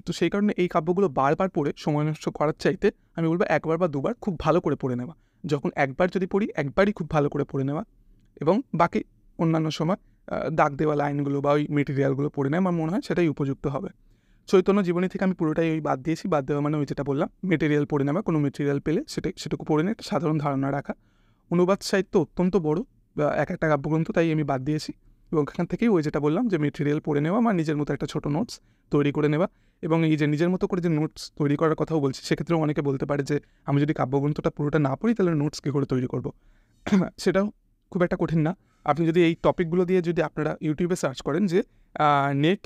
তো সেই কারণে এই কাব্যগুলো বারবার পড়ে সময় নষ্ট করার চাইতে আমি বলবো একবার বা দুবার খুব ভালো করে পড়ে নেওয়া। যখন একবার যদি পড়ি, একবারই খুব ভালো করে পড়ে নেওয়া, এবং বাকি অন্যান্য সময় দাগ দেওয়া লাইনগুলো বা ওই মেটেরিয়ালগুলো পড়ে নেওয়া আমার মনে হয় সেটাই উপযুক্ত হবে। চৈতন্য জীবনী থেকে আমি পুরোটাই ওই বাদ দিয়েছি। বাদ দেওয়া মানে ওই যেটা বললাম, মেটেরিয়াল পড়ে নেওয়া, কোনো মেটেরিয়াল পেলে সেটুকু পড়ে নিয়ে একটা সাধারণ ধারণা রাখা। অনুবাদ সাহিত্য অত্যন্ত বড়, এক একটা কাব্যগ্রন্থ, তাই আমি বাদ দিয়েছি। এবং এখান থেকেই ওই যেটা বললাম যে মেটেরিয়াল পড়ে নেওয়া বা নিজের মতো একটা ছোটো নোটস তৈরি করে নেওয়া। এবং এই যে নিজের মতো করে যে নোটস তৈরি করার কথাও বলছি, সেক্ষেত্রেও অনেকে বলতে পারে যে আমি যদি কাব্যগ্রন্থটা পুরোটা না পড়ি তাহলে নোটস কী করে তৈরি করবো। সেটাও খুব একটা কঠিন না। আপনি যদি এই টপিকগুলো দিয়ে যদি আপনারা ইউটিউবে সার্চ করেন যে নেট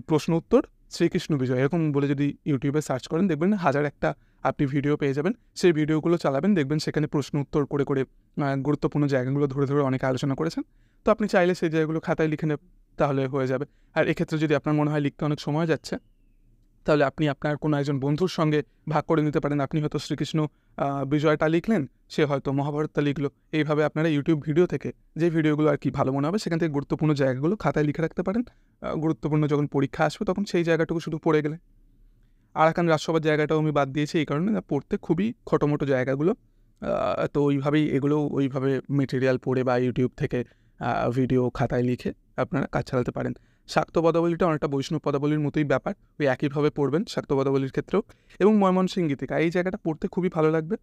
প্রশ্ন উত্তর শ্রীকৃষ্ণ বিজয় এরকম বলে যদি ইউটিউবে সার্চ করেন, দেখবেন হাজার একটা আপনি ভিডিও পেয়ে যাবেন। সেই ভিডিওগুলো চালাবেন, দেখবেন সেখানে প্রশ্ন উত্তর করে করে গুরুত্বপূর্ণ জায়গাগুলো ধরে ধরে অনেকে আলোচনা করেছেন। তো আপনি চাইলে সেই জায়গাগুলো খাতায় লিখে নেন, তাহলে হয়ে যাবে। আর এক্ষেত্রে যদি আপনার মনে হয় লিখতে অনেক সময় যাচ্ছে, তাহলে আপনি আপনার কোনো একজন বন্ধুর সঙ্গে ভাগ করে নিতে পারেন। আপনি হয়তো শ্রীকৃষ্ণ বিজয়টা লিখলেন, সে হয়তো মহাভারতটা লিখলো। এইভাবে আপনারা ইউটিউব ভিডিও থেকে যে ভিডিওগুলো আর কি ভালো মনে হবে সেখান থেকে গুরুত্বপূর্ণ জায়গাগুলো খাতায় লিখে রাখতে পারেন। গুরুত্বপূর্ণ যখন পরীক্ষা আসবে তখন সেই জায়গাটুকু শুধু পড়ে গেলে। আরাকান রাজসভার জায়গাটাও আমি বাদ দিয়েছি এই কারণে, পড়তে খুবই খটোমটো জায়গাগুলো। তো ওইভাবেই এগুলো ওইভাবে মেটেরিয়াল পড়ে বা ইউটিউব থেকে ভিডিও খাতায় লিখে আপনারা কাজ চালাতে পারেন। শাক্ত পদাবলীটা অনেকটা বৈষ্ণব পদাবলীর মতোই ব্যাপার, ওই একইভাবে পড়বেন শাক্ত পদাবলীর ক্ষেত্রেও। এবং ময়মনসিংহ গীতিকা এই জায়গাটা পড়তে খুবই ভালো লাগবে।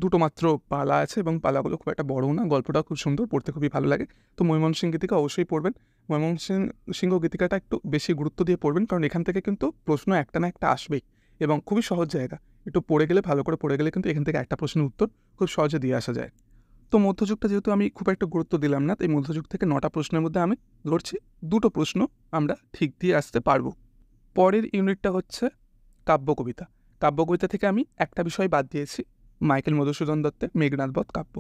দুটো মাত্র পালা আছে এবং পালাগুলো খুব একটা বড়ও না, গল্পটাও খুব সুন্দর, পড়তে খুবই ভালো লাগে। তো ময়মনসিংহ গীতিকা অবশ্যই পড়বেন। ময়মনসিংহ গীতিকাটা একটু বেশি গুরুত্ব দিয়ে পড়বেন, কারণ এখান থেকে কিন্তু প্রশ্ন একটা না একটা আসবেই এবং খুবই সহজ জায়গা। একটু পড়ে গেলে, ভালো করে পড়ে গেলে কিন্তু এখান থেকে একটা প্রশ্নের উত্তর খুব সহজে দিয়ে আসা যায়। তো মধ্যযুগটা যেহেতু আমি খুব একটা গুরুত্ব দিলাম না, তাই মধ্যযুগ থেকে 9টা প্রশ্নের মধ্যে আমি ধরছি 2টো প্রশ্ন আমরা ঠিক দিয়ে আসতে পারবো। পরের ইউনিটটা হচ্ছে কাব্য কবিতা। কাব্য কবিতা থেকে আমি একটা বিষয় বাদ দিয়েছি, মাইকেল মধুসূদন দত্তের মেঘনাদ বধ কাব্য।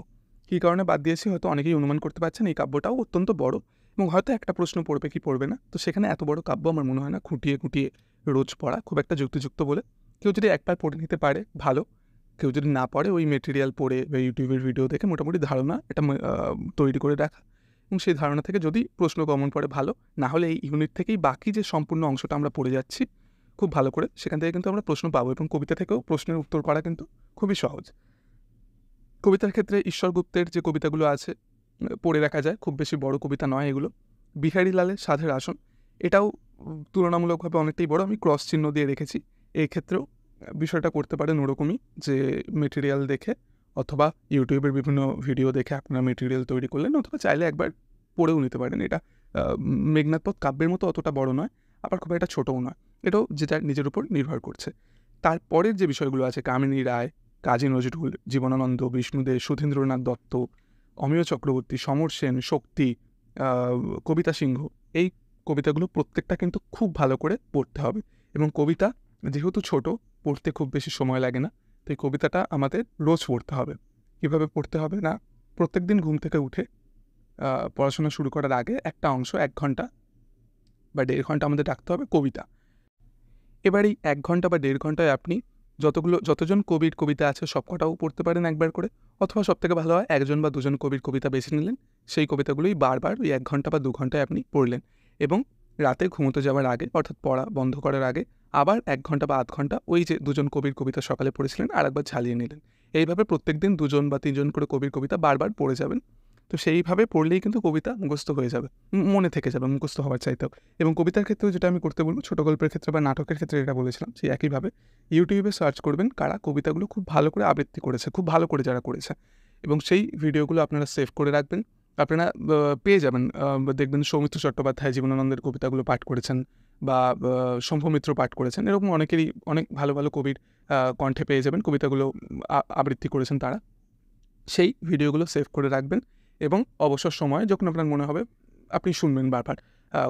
কী কারণে বাদ দিয়েছি হয়তো অনেকেই অনুমান করতে পারছেন। এই কাব্যটাও অত্যন্ত বড় এবং হয়তো একটা প্রশ্ন পড়বে কি পড়বে না। তো সেখানে এত বড় কাব্য আমার মনে হয় না খুঁটিয়ে খুঁটিয়ে রোজ পড়া খুব একটা যুক্তিযুক্ত বলে। কেউ যদি একবার পড়ে নিতে পারে ভালো, কেউ যদি না পড়ে ওই মেটেরিয়াল পড়ে বা ইউটিউবের ভিডিও দেখে মোটামুটি ধারণা এটা তৈরি করে রাখা, এবং সেই ধারণা থেকে যদি প্রশ্ন কমন পড়ে ভালো, না হলে এই ইউনিট থেকেই বাকি যে সম্পূর্ণ অংশটা আমরা পড়ে যাচ্ছি খুব ভালো করে, সেখান থেকে কিন্তু আমরা প্রশ্ন পাবো। এবং কবিতা থেকেও প্রশ্নের উত্তর করা কিন্তু খুবই সহজ। কবিতার ক্ষেত্রে ঈশ্বর গুপ্তের যে কবিতাগুলো আছে পড়ে রাখা যায়, খুব বেশি বড় কবিতা নয় এগুলো। বিহারীলালের সাধের আসন এটাও তুলনামূলকভাবে অনেকটাই বড়, আমি ক্রস চিহ্ন দিয়ে রেখেছি। এই ক্ষেত্রেও বিষয়টা করতে পারেন ওরকমই, যে মেটেরিয়াল দেখে অথবা ইউটিউবের বিভিন্ন ভিডিও দেখে আপনারা মেটেরিয়াল তৈরি করলেন, অথবা চাইলে একবার পড়েও নিতে পারেন। এটা মেঘনাদ বধ কাব্যের মতো অতটা বড় নয়, আবার খুব একটা ছোটও নয়। এটাও যেটা নিজের উপর নির্ভর করছে। তারপরের যে বিষয়গুলো আছে, কামিনী রায়, কাজী নজরুল, জীবনানন্দ, বিষ্ণুদেব, সুধীন্দ্রনাথ দত্ত, অমিয় চক্রবর্তী, সমর সেন, শক্তি, কবিতা সিংহ, এই কবিতাগুলো প্রত্যেকটা কিন্তু খুব ভালো করে পড়তে হবে। এবং কবিতা যেহেতু ছোট, পড়তে খুব বেশি সময় লাগে না, তো এই কবিতাটা আমাদের রোজ পড়তে হবে। কীভাবে পড়তে হবে না, প্রত্যেক দিন ঘুম থেকে উঠে পড়াশোনা শুরু করার আগে একটা অংশ 1 ঘন্টা বা 1.5 ঘন্টা আমাদের রাখতে হবে কবিতা। এবার এই 1 ঘন্টা বা 1.5 ঘন্টায় আপনি যতজন কবির কবিতা আছে সবকটাও পড়তে পারেন একবার করে, অথবা সবথেকে ভালো হয় 1জন বা 2জন কবির কবিতা বেছে নিলেন, সেই কবিতাগুলোই বারবার ওই 1 ঘন্টা বা 2 ঘন্টায় আপনি পড়লেন। এবং রাতে ঘুমোতে যাওয়ার আগে, অর্থাৎ পড়া বন্ধ করার আগে আবার 1 ঘন্টা বা আধ ঘন্টা ওই যে 2জন কবির কবিতা সকালে পড়েছিলেন আরেকবার ঝালিয়ে নিলেন। এইভাবে প্রত্যেক দিন 2জন বা 3জন করে কবির কবিতা বারবার পড়ে যাবেন। তো সেইভাবে পড়লেই কিন্তু কবিতা মুখস্থ হয়ে যাবে, মনে থেকে যাবে মুখস্থ হওয়ার চাইতেও। এবং কবিতার ক্ষেত্রেও যেটা আমি করতে বলবো, ছোটো গল্পের ক্ষেত্রে বা নাটকের ক্ষেত্রে যেটা বলেছিলাম, সেই একইভাবে ইউটিউবে সার্চ করবেন কারা কবিতাগুলো খুব ভালো করে আবৃত্তি করেছে, খুব ভালো করে যারা করেছে, এবং সেই ভিডিওগুলো আপনারা সেভ করে রাখবেন। আপনারা পেয়ে যাবেন, দেখবেন সৌমিত্র চট্টোপাধ্যায় জীবনানন্দের কবিতাগুলো পাঠ করেছেন, বা শম্ভু পাঠ করেছেন, এরকম অনেকেরই অনেক ভালো ভালো কবির কণ্ঠে পেয়ে যাবেন, কবিতাগুলো আবৃত্তি করেছেন তারা। সেই ভিডিওগুলো সেভ করে রাখবেন এবং অবসর সময়ে যখন আপনার মনে হবে আপনি শুনবেন বারবার।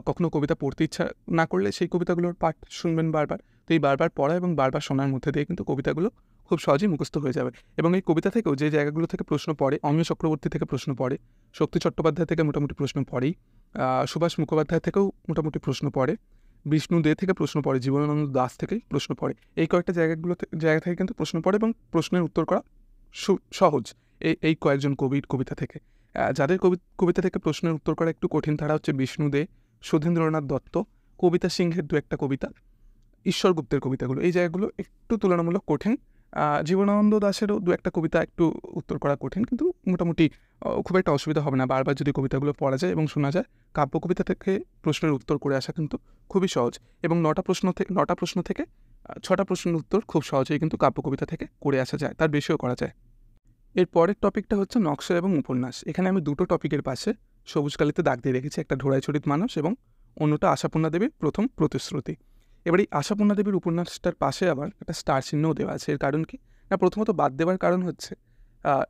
কখনো কবিতা পড়তে ইচ্ছা না করলে সেই কবিতাগুলোর পাঠ শুনবেন বারবার। তো এই বারবার পড়া এবং বারবার শোনার মধ্যে দিয়ে কিন্তু কবিতাগুলো খুব সহজেই মুখস্থ হয়ে যাবে। এবং এই কবিতা থেকেও যে জায়গাগুলো থেকে প্রশ্ন পড়ে, অমিয় চক্রবর্তী থেকে প্রশ্ন পড়ে, শক্তি চট্টোপাধ্যায় থেকে মোটামুটি প্রশ্ন পড়েই, সুভাষ মুখোপাধ্যায় থেকেও মোটামুটি প্রশ্ন পড়ে, বিষ্ণু দে থেকে প্রশ্ন পড়ে, জীবনানন্দ দাস থেকেই প্রশ্ন পড়ে। এই কয়েকটা জায়গা থেকে কিন্তু প্রশ্ন পড়ে এবং প্রশ্নের উত্তর করা সহজ এই কয়েকজন কবির কবিতা থেকে। যাদের কবিতা থেকে প্রশ্নের উত্তর করা একটু কঠিন তারা হচ্ছে বিষ্ণু দে, সুধীন্দ্রনাথ দত্ত, কবিতা সিংহের দু একটা কবিতা, ঈশ্বর গুপ্তের কবিতাগুলো, এই জায়গাগুলো একটু তুলনামূলক কঠিন। জীবনানন্দ দাশেরও দু একটা কবিতা একটু উত্তর করা কঠিন, কিন্তু মোটামুটি খুব একটা অসুবিধা হবে না বারবার যদি কবিতাগুলো পড়া যায় এবং শোনা যায়। কাব্য কবিতা থেকে প্রশ্নের উত্তর করে আসা কিন্তু খুবই সহজ, এবং 9টা প্রশ্ন থেকে 6টা প্রশ্নের উত্তর খুব সহজেই কিন্তু কাব্য কবিতা থেকে করে আসা যায়, তার বেশিও করা যায়। এর পরের টপিকটা হচ্ছে নকশা এবং উপন্যাস। এখানে আমি দুটো টপিকের পাশে সবুজ কালিতে দাগ দিয়ে রেখেছি, একটা ঢোড়াইছড়িত মানুষ এবং অন্যটা আশাপূর্ণা দেবীর প্রথম প্রতিশ্রুতি। এবার এই আশাপূর্ণা দেবীর উপন্যাসটার পাশে আবার একটা স্টার চিহ্নও দেওয়া আছে। এর কারণ কি না, প্রথমত বাদ দেওয়ার কারণ হচ্ছে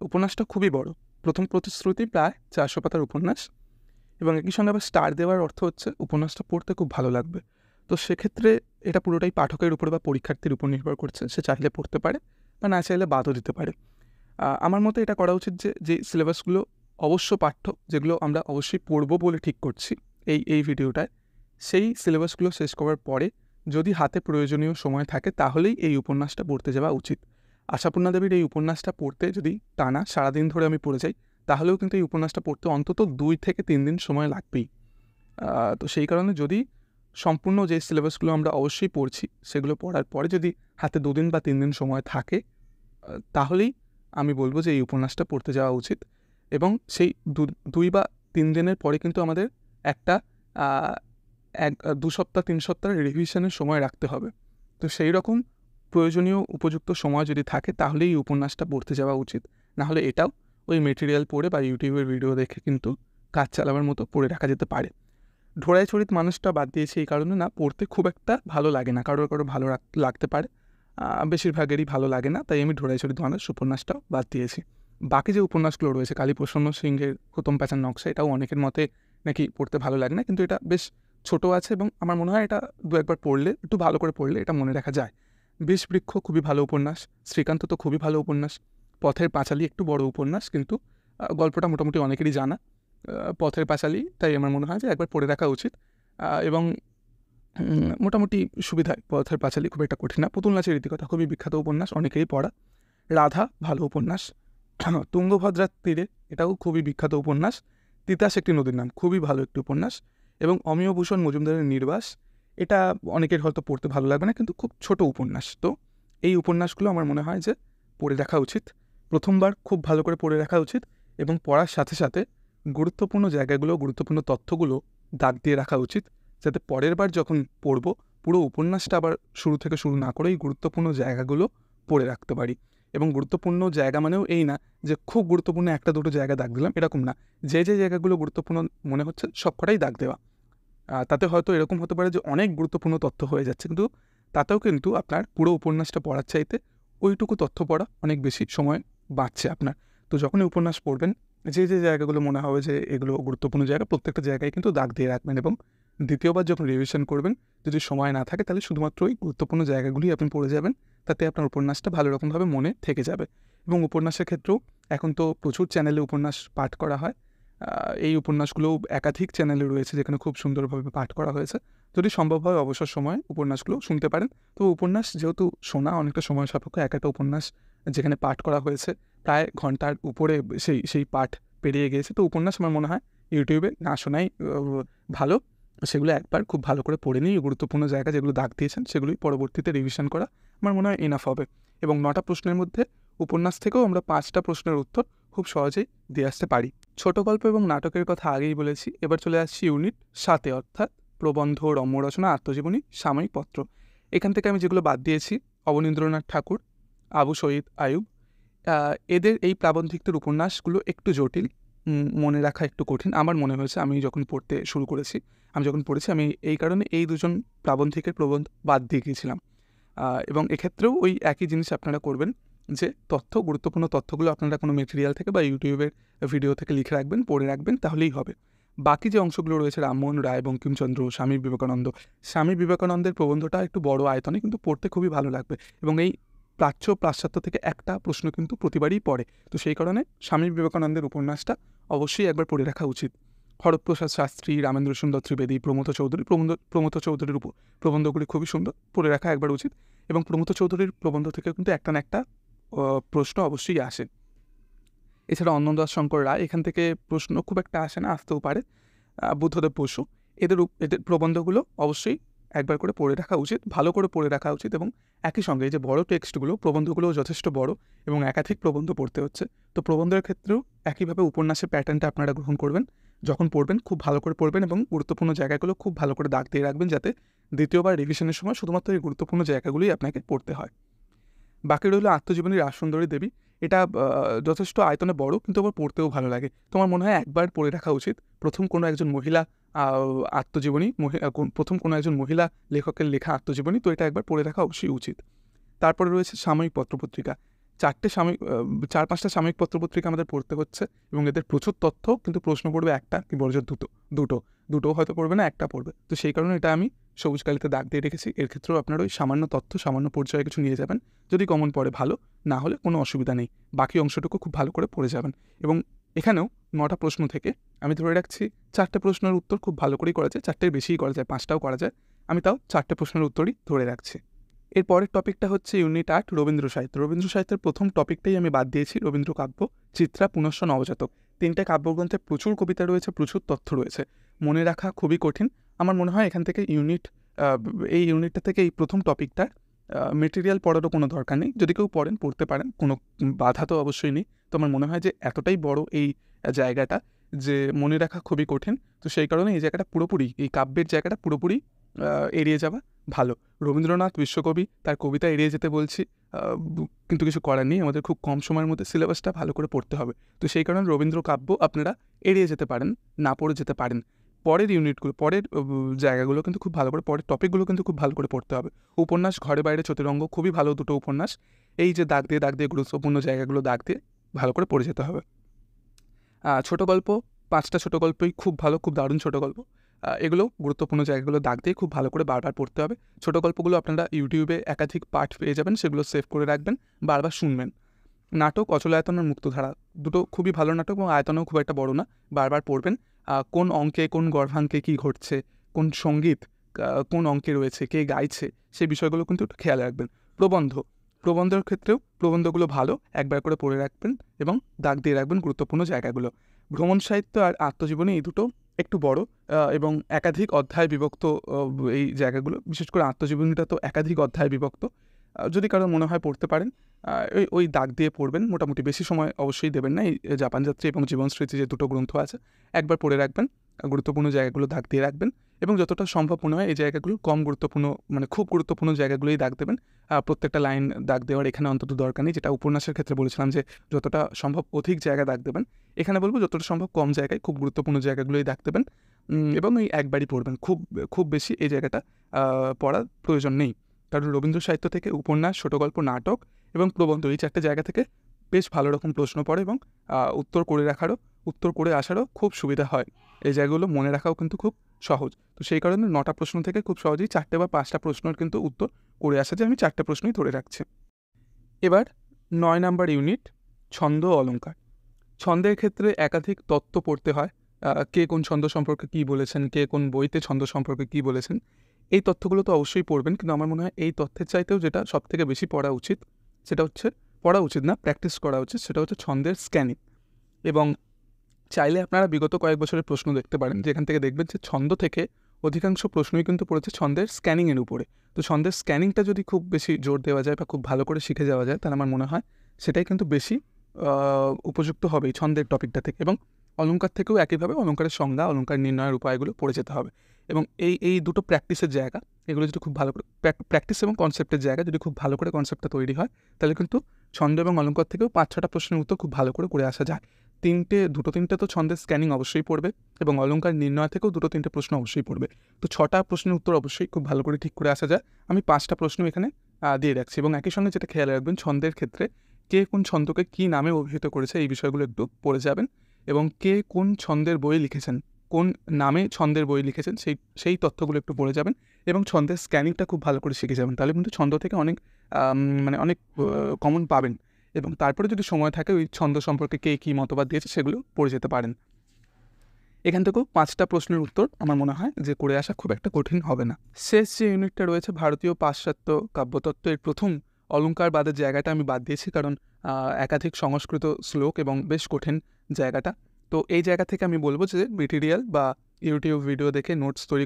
উপন্যাসটা খুবই বড়, প্রথম প্রতিশ্রুতি প্রায় 400 পাতার উপন্যাস, এবং একই সঙ্গে আবার স্টার দেওয়ার অর্থ হচ্ছে উপন্যাসটা পড়তে খুব ভালো লাগবে। তো সেক্ষেত্রে এটা পুরোটাই পাঠকের উপর বা পরীক্ষার্থীর উপর নির্ভর করছে, সে চাইলে পড়তে পারে বা না চাইলে বাদও দিতে পারে। আমার মতে এটা করা উচিত যে সিলেবাসগুলো অবশ্য পাঠ্য, যেগুলো আমরা অবশ্যই পড়বো বলে ঠিক করছি এই ভিডিওটায়, সেই সিলেবাসগুলো শেষ করার পরে যদি হাতে প্রয়োজনীয় সময় থাকে তাহলেই এই উপন্যাসটা পড়তে যাওয়া উচিত। আশাপূর্ণা দেবীর এই উপন্যাসটা পড়তে যদি টানা সারাদিন ধরে আমি পড়ে যাই, তাহলেও কিন্তু এই উপন্যাসটা পড়তে অন্তত 2 থেকে 3 দিন সময় লাগবেই। তো সেই কারণে যদি সম্পূর্ণ যে সিলেবাসগুলো আমরা অবশ্যই পড়ছি সেগুলো পড়ার পরে যদি হাতে 2 দিন বা 3 দিন সময় থাকে, তাহলেই আমি বলবো যে এই উপন্যাসটা পড়তে যাওয়া উচিত। এবং সেই 2 বা 3 দিনের পরে কিন্তু আমাদের একটা 2 সপ্তাহ 3 সপ্তাহের রিভিশনের সময় রাখতে হবে। তো সেই রকম প্রয়োজনীয় উপযুক্ত সময় যদি থাকে তাহলেই এই উপন্যাসটা পড়তে যাওয়া উচিত। নাহলে এটাও ওই মেটেরিয়াল পড়ে বা ইউটিউবের ভিডিও দেখে কিন্তু কাজ চালাবার মতো পড়ে রাখা যেতে পারে। ঢোড়াইছড়িত মানুষটা বাদ দিয়েছি এই কারণে, না পড়তে খুব একটা ভালো লাগে না, কারোর ভালো লাগতে পারে, বেশিরভাগেরই ভালো লাগে না, তাই আমি ঢোড়াইছড়িত মানুষ উপন্যাসটাও বাদ দিয়েছি। বাকি যে উপন্যাসগুলো রয়েছে, কালীপ্রসন্ন সিংহের হুতম প্যাঁচার নকশা, এটাও অনেকের মতে নাকি পড়তে ভালো লাগে না, কিন্তু এটা বেশ ছোট আছে এবং আমার মনে হয় এটা 2-একবার পড়লে, একটু ভালো করে পড়লে এটা মনে রাখা যায়। বিষবৃক্ষ খুবই ভালো উপন্যাস, শ্রীকান্ত তো খুবই ভালো উপন্যাস, পথের পাঁচালী একটু বড় উপন্যাস, কিন্তু গল্পটা মোটামুটি অনেকেরই জানা, পথের পাঁচালী, তাই আমার মনে হয় যে একবার পড়ে রাখা উচিত। এবং মোটামুটি সুবিধায় পথের পাঁচালী, খুব একটা কঠিন না। পুতুল নাচের রীতিকথা খুবই বিখ্যাত উপন্যাস, অনেকেরই পড়া। রাধা ভালো উপন্যাস। তুঙ্গভদ্রার তীরে, এটাও খুবই বিখ্যাত উপন্যাস। তিতাস একটি নদীর নাম, খুবই ভালো একটি উপন্যাস। এবং অমিয়ভূষণ মজুমদারের নির্বাস, এটা অনেকের হয়তো পড়তে ভালো লাগবে না, কিন্তু খুব ছোট উপন্যাস। তো এই উপন্যাসগুলো আমার মনে হয় যে পড়ে রাখা উচিত, প্রথমবার খুব ভালো করে পড়ে রাখা উচিত, এবং পড়ার সাথে সাথে গুরুত্বপূর্ণ জায়গাগুলো, গুরুত্বপূর্ণ তথ্যগুলো দাগ দিয়ে রাখা উচিত, যাতে পরের বার যখন পড়ব পুরো উপন্যাসটা আবার শুরু থেকে শুরু না করেই গুরুত্বপূর্ণ জায়গাগুলো পড়ে রাখতে পারি। এবং গুরুত্বপূর্ণ জায়গা মানেও এই না যে খুব গুরুত্বপূর্ণ 1-2 জায়গা দাগ দিলাম, এরকম না, যে জায়গাগুলো গুরুত্বপূর্ণ মনে হচ্ছে সবকটাই দাগ দেওয়া। তাতে হয়তো এরকম হতে পারে যে অনেক গুরুত্বপূর্ণ তথ্য হয়ে যাচ্ছে, কিন্তু তাতেও কিন্তু আপনার পুরো উপন্যাসটা পড়ার চাইতে ওইটুকু তথ্য পড়া অনেক বেশি সময় বাঁচছে আপনার। তো যখনই উপন্যাস পড়বেন, যে জায়গাগুলো মনে হবে যে এগুলো গুরুত্বপূর্ণ জায়গা, প্রত্যেকটা জায়গায় কিন্তু দাগ দিয়ে রাখবেন, এবং দ্বিতীয়বার যখন রিভিশন করবেন যদি সময় না থাকে তাহলে শুধুমাত্র ওই গুরুত্বপূর্ণ জায়গাগুলি আপনি পড়ে যাবেন, তাতে আপনার উপন্যাসটা ভালো রকমভাবে মনে থেকে যাবে। এবং উপন্যাসের ক্ষেত্রেও এখন তো প্রচুর চ্যানেলে উপন্যাস পাঠ করা হয়, এই উপন্যাসগুলো একাধিক চ্যানেলে রয়েছে যেখানে খুব সুন্দরভাবে পাঠ করা হয়েছে। যদি সম্ভব হয় অবসর সময় উপন্যাসগুলো শুনতে পারেন। তো উপন্যাস যেহেতু শোনা অনেকটা সময় সাপেক্ষ, একটা উপন্যাস যেখানে পাঠ করা হয়েছে প্রায় ঘন্টার উপরে সেই পাঠ পেরিয়ে গিয়েছে, তো উপন্যাস আমার মনে হয় ইউটিউবে না শোনাই ভালো। সেগুলো একবার খুব ভালো করে পড়ে নিই, গুরুত্বপূর্ণ জায়গা যেগুলো দাগ দিয়েছেন সেগুলোই পরবর্তীতে রিভিশন করা আমার মনে হয় এনাফ হবে। এবং 9টা প্রশ্নের মধ্যে উপন্যাস থেকেও আমরা 5টা প্রশ্নের উত্তর খুব সহজেই দিয়ে আসতে পারি। ছোট গল্প এবং নাটকের কথা আগেই বলেছি, এবার চলে আসছি ইউনিট 7-এ, অর্থাৎ প্রবন্ধ, রম্যরচনা, আত্মজীবনী, সাময়িক পত্র। এখান থেকে আমি যেগুলো বাদ দিয়েছি, অবনীন্দ্রনাথ ঠাকুর, আবু সঈদ আইয়ুব, এদের এই প্রাবন্ধিকদের উপন্যাসগুলো একটু জটিল, মনে রাখা একটু কঠিন আমার মনে হয়েছে আমি যখন পড়তে শুরু করেছি। আমি যখন পড়েছি আমি এই কারণে এই দুজন প্রাবন্ধিকের প্রবন্ধ বাদ দিয়ে গিয়েছিলাম। এবং এক্ষেত্রেও ওই একই জিনিস আপনারা করবেন যে গুরুত্বপূর্ণ তথ্যগুলো আপনারা কোনো মেটেরিয়াল থেকে বা ইউটিউবের ভিডিও থেকে লিখে রাখবেন, পড়ে রাখবেন, তাহলেই হবে। বাকি যে অংশগুলো রয়েছে রামমোহন রায়, বঙ্কিমচন্দ্র, স্বামী বিবেকানন্দের প্রবন্ধটা একটু বড় আয়তনে, কিন্তু পড়তে খুবই ভালো লাগবে এবং এই প্রাচ্য পাশ্চাত্য থেকে একটা প্রশ্ন কিন্তু প্রতিবারই পড়ে। তো সেই কারণে স্বামী বিবেকানন্দের উপন্যাসটা অবশ্যই একবার পড়ে রাখা উচিত। হরপ্রসাদ শাস্ত্রী, রামেন্দ্র সুন্দর ত্রিবেদী, প্রমথ চৌধুরীর প্রবন্ধগুলি খুবই সুন্দর, পড়ে রাখা একবার উচিত। এবং প্রমথ চৌধুরীর প্রবন্ধ থেকে কিন্তু একটা না একটা প্রশ্ন অবশ্যই আসে। এছাড়া অন্নদাস শঙ্কর রায়, এখান থেকে প্রশ্ন খুব একটা আসে না, আসতেও পারে। বুদ্ধদেব বসু, এদের প্রবন্ধগুলো অবশ্যই একবার করে পড়ে রাখা উচিত, ভালো করে পড়ে রাখা উচিত। এবং একই সঙ্গে এই যে বড় টেক্সটগুলো, প্রবন্ধগুলোও যথেষ্ট বড় এবং একাধিক প্রবন্ধ পড়তে হচ্ছে। তো প্রবন্ধের ক্ষেত্রেও একইভাবে উপন্যাসের প্যাটার্নটা আপনারা গ্রহণ করবেন। যখন পড়বেন খুব ভালো করে পড়বেন এবং গুরুত্বপূর্ণ জায়গাগুলো খুব ভালো করে দাগ দিয়ে রাখবেন, যাতে দ্বিতীয়বার রিভিশনের সময় শুধুমাত্র এই গুরুত্বপূর্ণ জায়গাগুলোই আপনাকে পড়তে হয়। বাকি রইল আত্মজীবনী রাসসুন্দরী দেবী। এটা যথেষ্ট আয়তনে বড়, কিন্তু আবার পড়তেও ভালো লাগে। তোমার মনে হয় একবার পড়ে রাখা উচিত। প্রথম কোনো একজন মহিলা আত্মজীবনী, প্রথম কোনো একজন মহিলা লেখকের লেখা আত্মজীবনী, তো এটা একবার পড়ে রাখা অবশ্যই উচিত। তারপরে রয়েছে সাময়িক পত্রপত্রিকা। 4-5টা সাময়িক পত্রপত্রিকা আমাদের পড়তে হচ্ছে এবং এদের প্রচুর তথ্য, কিন্তু প্রশ্ন পড়বে একটা কি বড়জোর দুটো হয়তো পড়বে না, একটা পড়বে। তো সেই কারণে এটা আমি সবুজ কালিতে দাগ দিয়ে রেখেছি। এর ক্ষেত্রেও আপনারা ওই সামান্য তথ্য, সামান্য পরিচয় কিছু নিয়ে যাবেন। যদি কমন পড়ে ভালো, না হলে কোনো অসুবিধা নেই, বাকি অংশটুকু খুব ভালো করে পড়ে যাবেন। এবং এখানেও 9টা প্রশ্ন থেকে আমি ধরে রাখছি 4টে প্রশ্নের উত্তর খুব ভালো করেই করা যায়, 4টের বেশিই করা যায়, 5টাও করা যায়। আমি তাও 4টে প্রশ্নের উত্তরই ধরে রাখছি। এর পরের টপিকটা হচ্ছে ইউনিট 8, রবীন্দ্র সাহিত্য। রবীন্দ্র সাহিত্যের প্রথম টপিকটাই আমি বাদ দিয়েছি, রবীন্দ্র কাব্য, চিত্রা, পুনশ্চ নবজাতক। 3টে কাব্যগ্রন্থে প্রচুর কবিতা রয়েছে, প্রচুর তথ্য রয়েছে, মনে রাখা খুবই কঠিন। আমার মনে হয় এখান থেকে এই ইউনিটটা থেকে এই প্রথম টপিকটা মেটেরিয়াল পড়ারও কোনো দরকার নেই। যদি কেউ পড়তে পারেন, কোনো বাধা তো অবশ্যই নেই। তো আমার মনে হয় যে এতটাই বড় এই জায়গাটা যে মনে রাখা খুবই কঠিন। তো সেই কারণে এই জায়গাটা পুরোপুরি, এই কাব্যের জায়গাটা পুরোপুরি এড়িয়ে যাওয়া ভালো। রবীন্দ্রনাথ বিশ্বকবি, তার কবিতা এড়িয়ে যেতে বলছি, কিন্তু কিছু করার নেই, আমাদের খুব কম সময়ের মধ্যে সিলেবাসটা ভালো করে পড়তে হবে। তো সেই কারণে রবীন্দ্র কাব্য আপনারা এড়িয়ে যেতে পারেন, না পড়ে যেতে পারেন। পরের ইউনিটগুলো, পরের জায়গাগুলো কিন্তু খুব ভালো করে, পরের টপিকগুলো কিন্তু খুব ভালো করে পড়তে হবে। উপন্যাস ঘরে বাইরে চতুরঙ্গ, খুবই ভালো দুটো উপন্যাস। এই যে দাগ দিয়ে গুরুত্বপূর্ণ জায়গাগুলো দাগ দিয়ে ভালো করে পড়ে যেতে হবে। ছোট গল্প, 5টা ছোট গল্পই খুব ভালো, খুব দারুণ ছোট গল্প। এগুলো গুরুত্বপূর্ণ জায়গাগুলো দাগ দিয়ে খুব ভালো করে বারবার পড়তে হবে। ছোট গল্পগুলো আপনারা ইউটিউবে একাধিক পার্ট পেয়ে যাবেন, সেগুলো সেভ করে রাখবেন, বারবার শুনবেন। নাটক অচলায়তন আর মুক্তধারা, দুটো খুবই ভালো নাটক এবং আয়তনেও খুব একটা বড় না, বারবার পড়বেন। কোন অঙ্কে, কোন গর্ভাঙ্কে কী ঘটছে, কোন সঙ্গীত কোন অঙ্কে রয়েছে, কে গাইছে, সেই বিষয়গুলো কিন্তু একটু খেয়াল রাখবেন। প্রবন্ধের ক্ষেত্রেও প্রবন্ধগুলো ভালো, একবার করে পড়ে রাখবেন এবং দাগ দিয়ে রাখবেন গুরুত্বপূর্ণ জায়গাগুলো। ভ্রমণ সাহিত্য আর আত্মজীবনী, এই দুটো একটু বড় এবং একাধিক অধ্যায় বিভক্ত। এই জায়গাগুলো, বিশেষ করে আত্মজীবনীটা তো একাধিক অধ্যায় বিভক্ত। যদি কারো মনে হয় পড়তে পারেন, ওই দাগ দিয়ে পড়বেন, মোটামুটি বেশি সময় অবশ্যই দেবেন না। এই জাপান যাত্রী এবং জীবন স্মৃতি যে দুটো গ্রন্থ আছে, একবার পড়ে রাখবেন, গুরুত্বপূর্ণ জায়গাগুলো দাগ দিয়ে রাখবেন এবং যতটা সম্ভব মনে হয় এই জায়গাগুলো কম গুরুত্বপূর্ণ, মানে খুব গুরুত্বপূর্ণ জায়গাগুলোই দাগ দেবেন। প্রত্যেকটা লাইন দাগ দেওয়ার এখানে অন্তত দরকার নেই, যেটা উপন্যাসের ক্ষেত্রে বলেছিলাম যে যতটা সম্ভব অধিক জায়গা দাগ দেবেন। এখানে বলবো যতটা সম্ভব কম জায়গায় খুব গুরুত্বপূর্ণ জায়গাগুলোই দাগ দেবেন এবং এই একবারই পড়বেন। খুব বেশি এই জায়গাটা পড়ার প্রয়োজন নেই, কারণ রবীন্দ্র সাহিত্য থেকে উপন্যাস, ছোট গল্প, নাটক এবং প্রবন্ধ, এই 4টে জায়গা থেকে বেশ ভালো রকম প্রশ্ন পড়ে এবং উত্তর করে আসারও খুব সুবিধা হয়। এই জায়গাগুলো মনে রাখাও কিন্তু খুব সহজ। তো সেই কারণে 9টা প্রশ্ন থেকে খুব সহজেই 4টে বা 5টা প্রশ্নের কিন্তু উত্তর করে আসা যায়। আমি 4টে প্রশ্নই ধরে রাখছি। এবার 9 নাম্বার ইউনিট, ছন্দ ও অলঙ্কার। ছন্দের ক্ষেত্রে একাধিক তত্ত্ব পড়তে হয়। কে কোন ছন্দ সম্পর্কে কী বলেছেন, কে কোন বইতে ছন্দ সম্পর্কে কী বলেছেন, এই তথ্যগুলো তো অবশ্যই পড়বেন। কিন্তু আমার মনে হয় এই তথ্যের চাইতেও যেটা সবথেকে বেশি পড়া উচিত, সেটা হচ্ছে প্র্যাকটিস করা উচিত, সেটা হচ্ছে ছন্দের স্ক্যানিং। এবং চাইলে আপনারা বিগত কয়েক বছরের প্রশ্ন দেখতে পারেন, যেখান থেকে দেখবেন যে ছন্দ থেকে অধিকাংশ প্রশ্নই কিন্তু পড়েছে ছন্দের স্ক্যানিংয়ের উপরে। তো ছন্দের স্ক্যানিংটা যদি খুব বেশি জোর দেওয়া যায় বা খুব ভালো করে শিখে যাওয়া যায়, তাহলে আমার মনে হয় সেটাই কিন্তু বেশি উপযুক্ত হবে এই ছন্দের টপিকটা থেকে, এবং অলঙ্কার থেকেও একইভাবে অলঙ্কারের সংজ্ঞা, অলঙ্কার নির্ণয়ের উপায়গুলো পড়ে যেতে হবে। এবং এই দুটো প্র্যাকটিসের জায়গা, এগুলো যদি খুব ভালো করে প্র্যাকটিস এবং কনসেপ্টের জায়গা যদি খুব ভালো করে কনসেপ্টটা তৈরি হয়, তাহলে কিন্তু ছন্দ এবং অলঙ্কার থেকেও 5-6টা প্রশ্নের উত্তর খুব ভালো করে আসা যায়। দুটো তিনটে তো ছন্দের স্ক্যানিং অবশ্যই পড়বে, এবং অলঙ্কার নির্ণয় থেকেও 2-3টে প্রশ্ন অবশ্যই পড়বে। তো 6টা প্রশ্নের উত্তর অবশ্যই খুব ভালো করে ঠিক করে আসা যায়। আমি 5টা প্রশ্ন এখানে দিয়ে রাখছি, এবং একই সঙ্গে যেটা খেয়াল রাখবেন, ছন্দের ক্ষেত্রে কে কোন ছন্দকে কী নামে অভিহিত করেছে এই বিষয়গুলো একটু পড়ে যাবেন, এবং কে কোন ছন্দের বই লিখেছেন, কোন নামে ছন্দের বই লিখেছেন সেই তথ্যগুলো একটু পড়ে যাবেন, এবং ছন্দের স্ক্যানিংটা খুব ভালো করে শিখে যাবেন। তাহলে কিন্তু ছন্দ থেকে অনেক অনেক কমন পাবেন, এবং তারপরে যদি সময় থাকে ওই ছন্দ সম্পর্কে কে কী মতবাদ দিয়েছে সেগুলো পড়ে যেতে পারেন। এখান থেকেও 5টা প্রশ্নের উত্তর আমার মনে হয় যে করে আসা খুব একটা কঠিন হবে না। শেষ যে ইউনিটটা রয়েছে ভারতীয় পাশ্চাত্য কাব্যতত্ত্ব, এর প্রথম অলঙ্কারবাদের জায়গাটা আমি বাদ দিয়েছি, কারণ একাধিক সংস্কৃত শ্লোক এবং বেশ কঠিন জায়গাটা। তো এই জায়গা থেকে আমি বলবো যে মেটেরিয়াল বা ইউটিউব ভিডিও দেখে নোটস তৈরি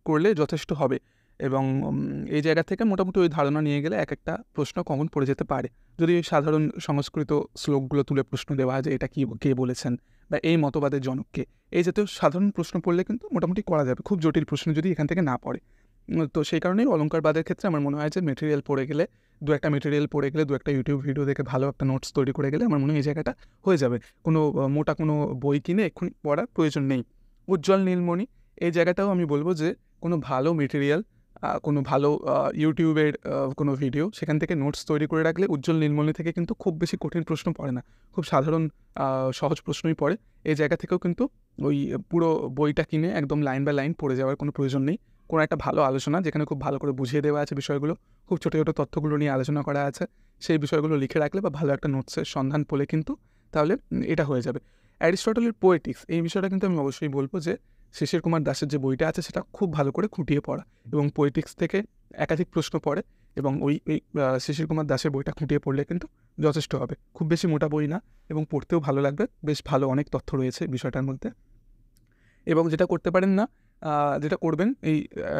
করলে যথেষ্ট হবে, এবং এই জায়গা থেকে মোটামুটি ওই ধারণা নিয়ে গেলে এক একটা প্রশ্ন কমন পড়ে যেতে পারে। যদি ওই সাধারণ সংস্কৃত শ্লোকগুলো তুলে প্রশ্ন দেওয়া হয় যে এটা কে বলেছেন, বা এই মতবাদের জনককে, এই জাতীয় সাধারণ প্রশ্ন পড়লে কিন্তু মোটামুটি করা যাবে, খুব জটিল প্রশ্ন যদি এখান থেকে না পড়ে। তো সেই কারণেই অলঙ্কারবাদের ক্ষেত্রে আমার মনে হয় যে মেটেরিয়াল পড়ে গেলে, দু একটা ইউটিউব ভিডিও দেখে ভালো একটা নোটস তৈরি করে গেলে আমার মনে হয় এই জায়গাটা হয়ে যাবে। মোটা কোনো বই কিনে এক্ষুনি পড়ার প্রয়োজন নেই। উজ্জ্বল নীলমণি, এই জায়গাটাও আমি বলবো যে কোনো ভালো মেটেরিয়াল, কোনো ভালো ইউটিউবের কোনো ভিডিও, সেখান থেকে নোটস তৈরি করে রাখলে উজ্জ্বল নীলমণি থেকে কিন্তু খুব বেশি কঠিন প্রশ্ন পড়ে না, খুব সাধারণ সহজ প্রশ্নই পড়ে। এই জায়গা থেকেও কিন্তু ওই পুরো বইটা কিনে একদম লাইন বাই লাইন পড়ে যাওয়ার কোনো প্রয়োজন নেই। কোনো একটা ভালো আলোচনা যেখানে খুব ভালো করে বুঝিয়ে দেওয়া আছে বিষয়গুলো, খুব ছোটো ছোটো তথ্যগুলো নিয়ে আলোচনা করা আছে, সেই বিষয়গুলো লিখে রাখলে বা ভালো একটা নোটসের সন্ধান পেলে কিন্তু তাহলে এটা হয়ে যাবে। অ্যারিস্টটলের পোয়েটিক্স, এই বিষয়টা কিন্তু আমি অবশ্যই বলবো যে শিশির কুমার দাসের যে বইটা আছে সেটা খুব ভালো করে খুঁটিয়ে পড়া, এবং পোয়েটিক্স থেকে একাধিক প্রশ্ন পড়ে, এবং ওই শিশির কুমার দাসের বইটা খুঁটিয়ে পড়লে কিন্তু যথেষ্ট হবে। খুব বেশি মোটা বই না, এবং পড়তেও ভালো লাগবে, বেশ ভালো অনেক তথ্য রয়েছে বিষয়টার মধ্যে। এবং যেটা করতে পারেন না, যেটা করবেন এই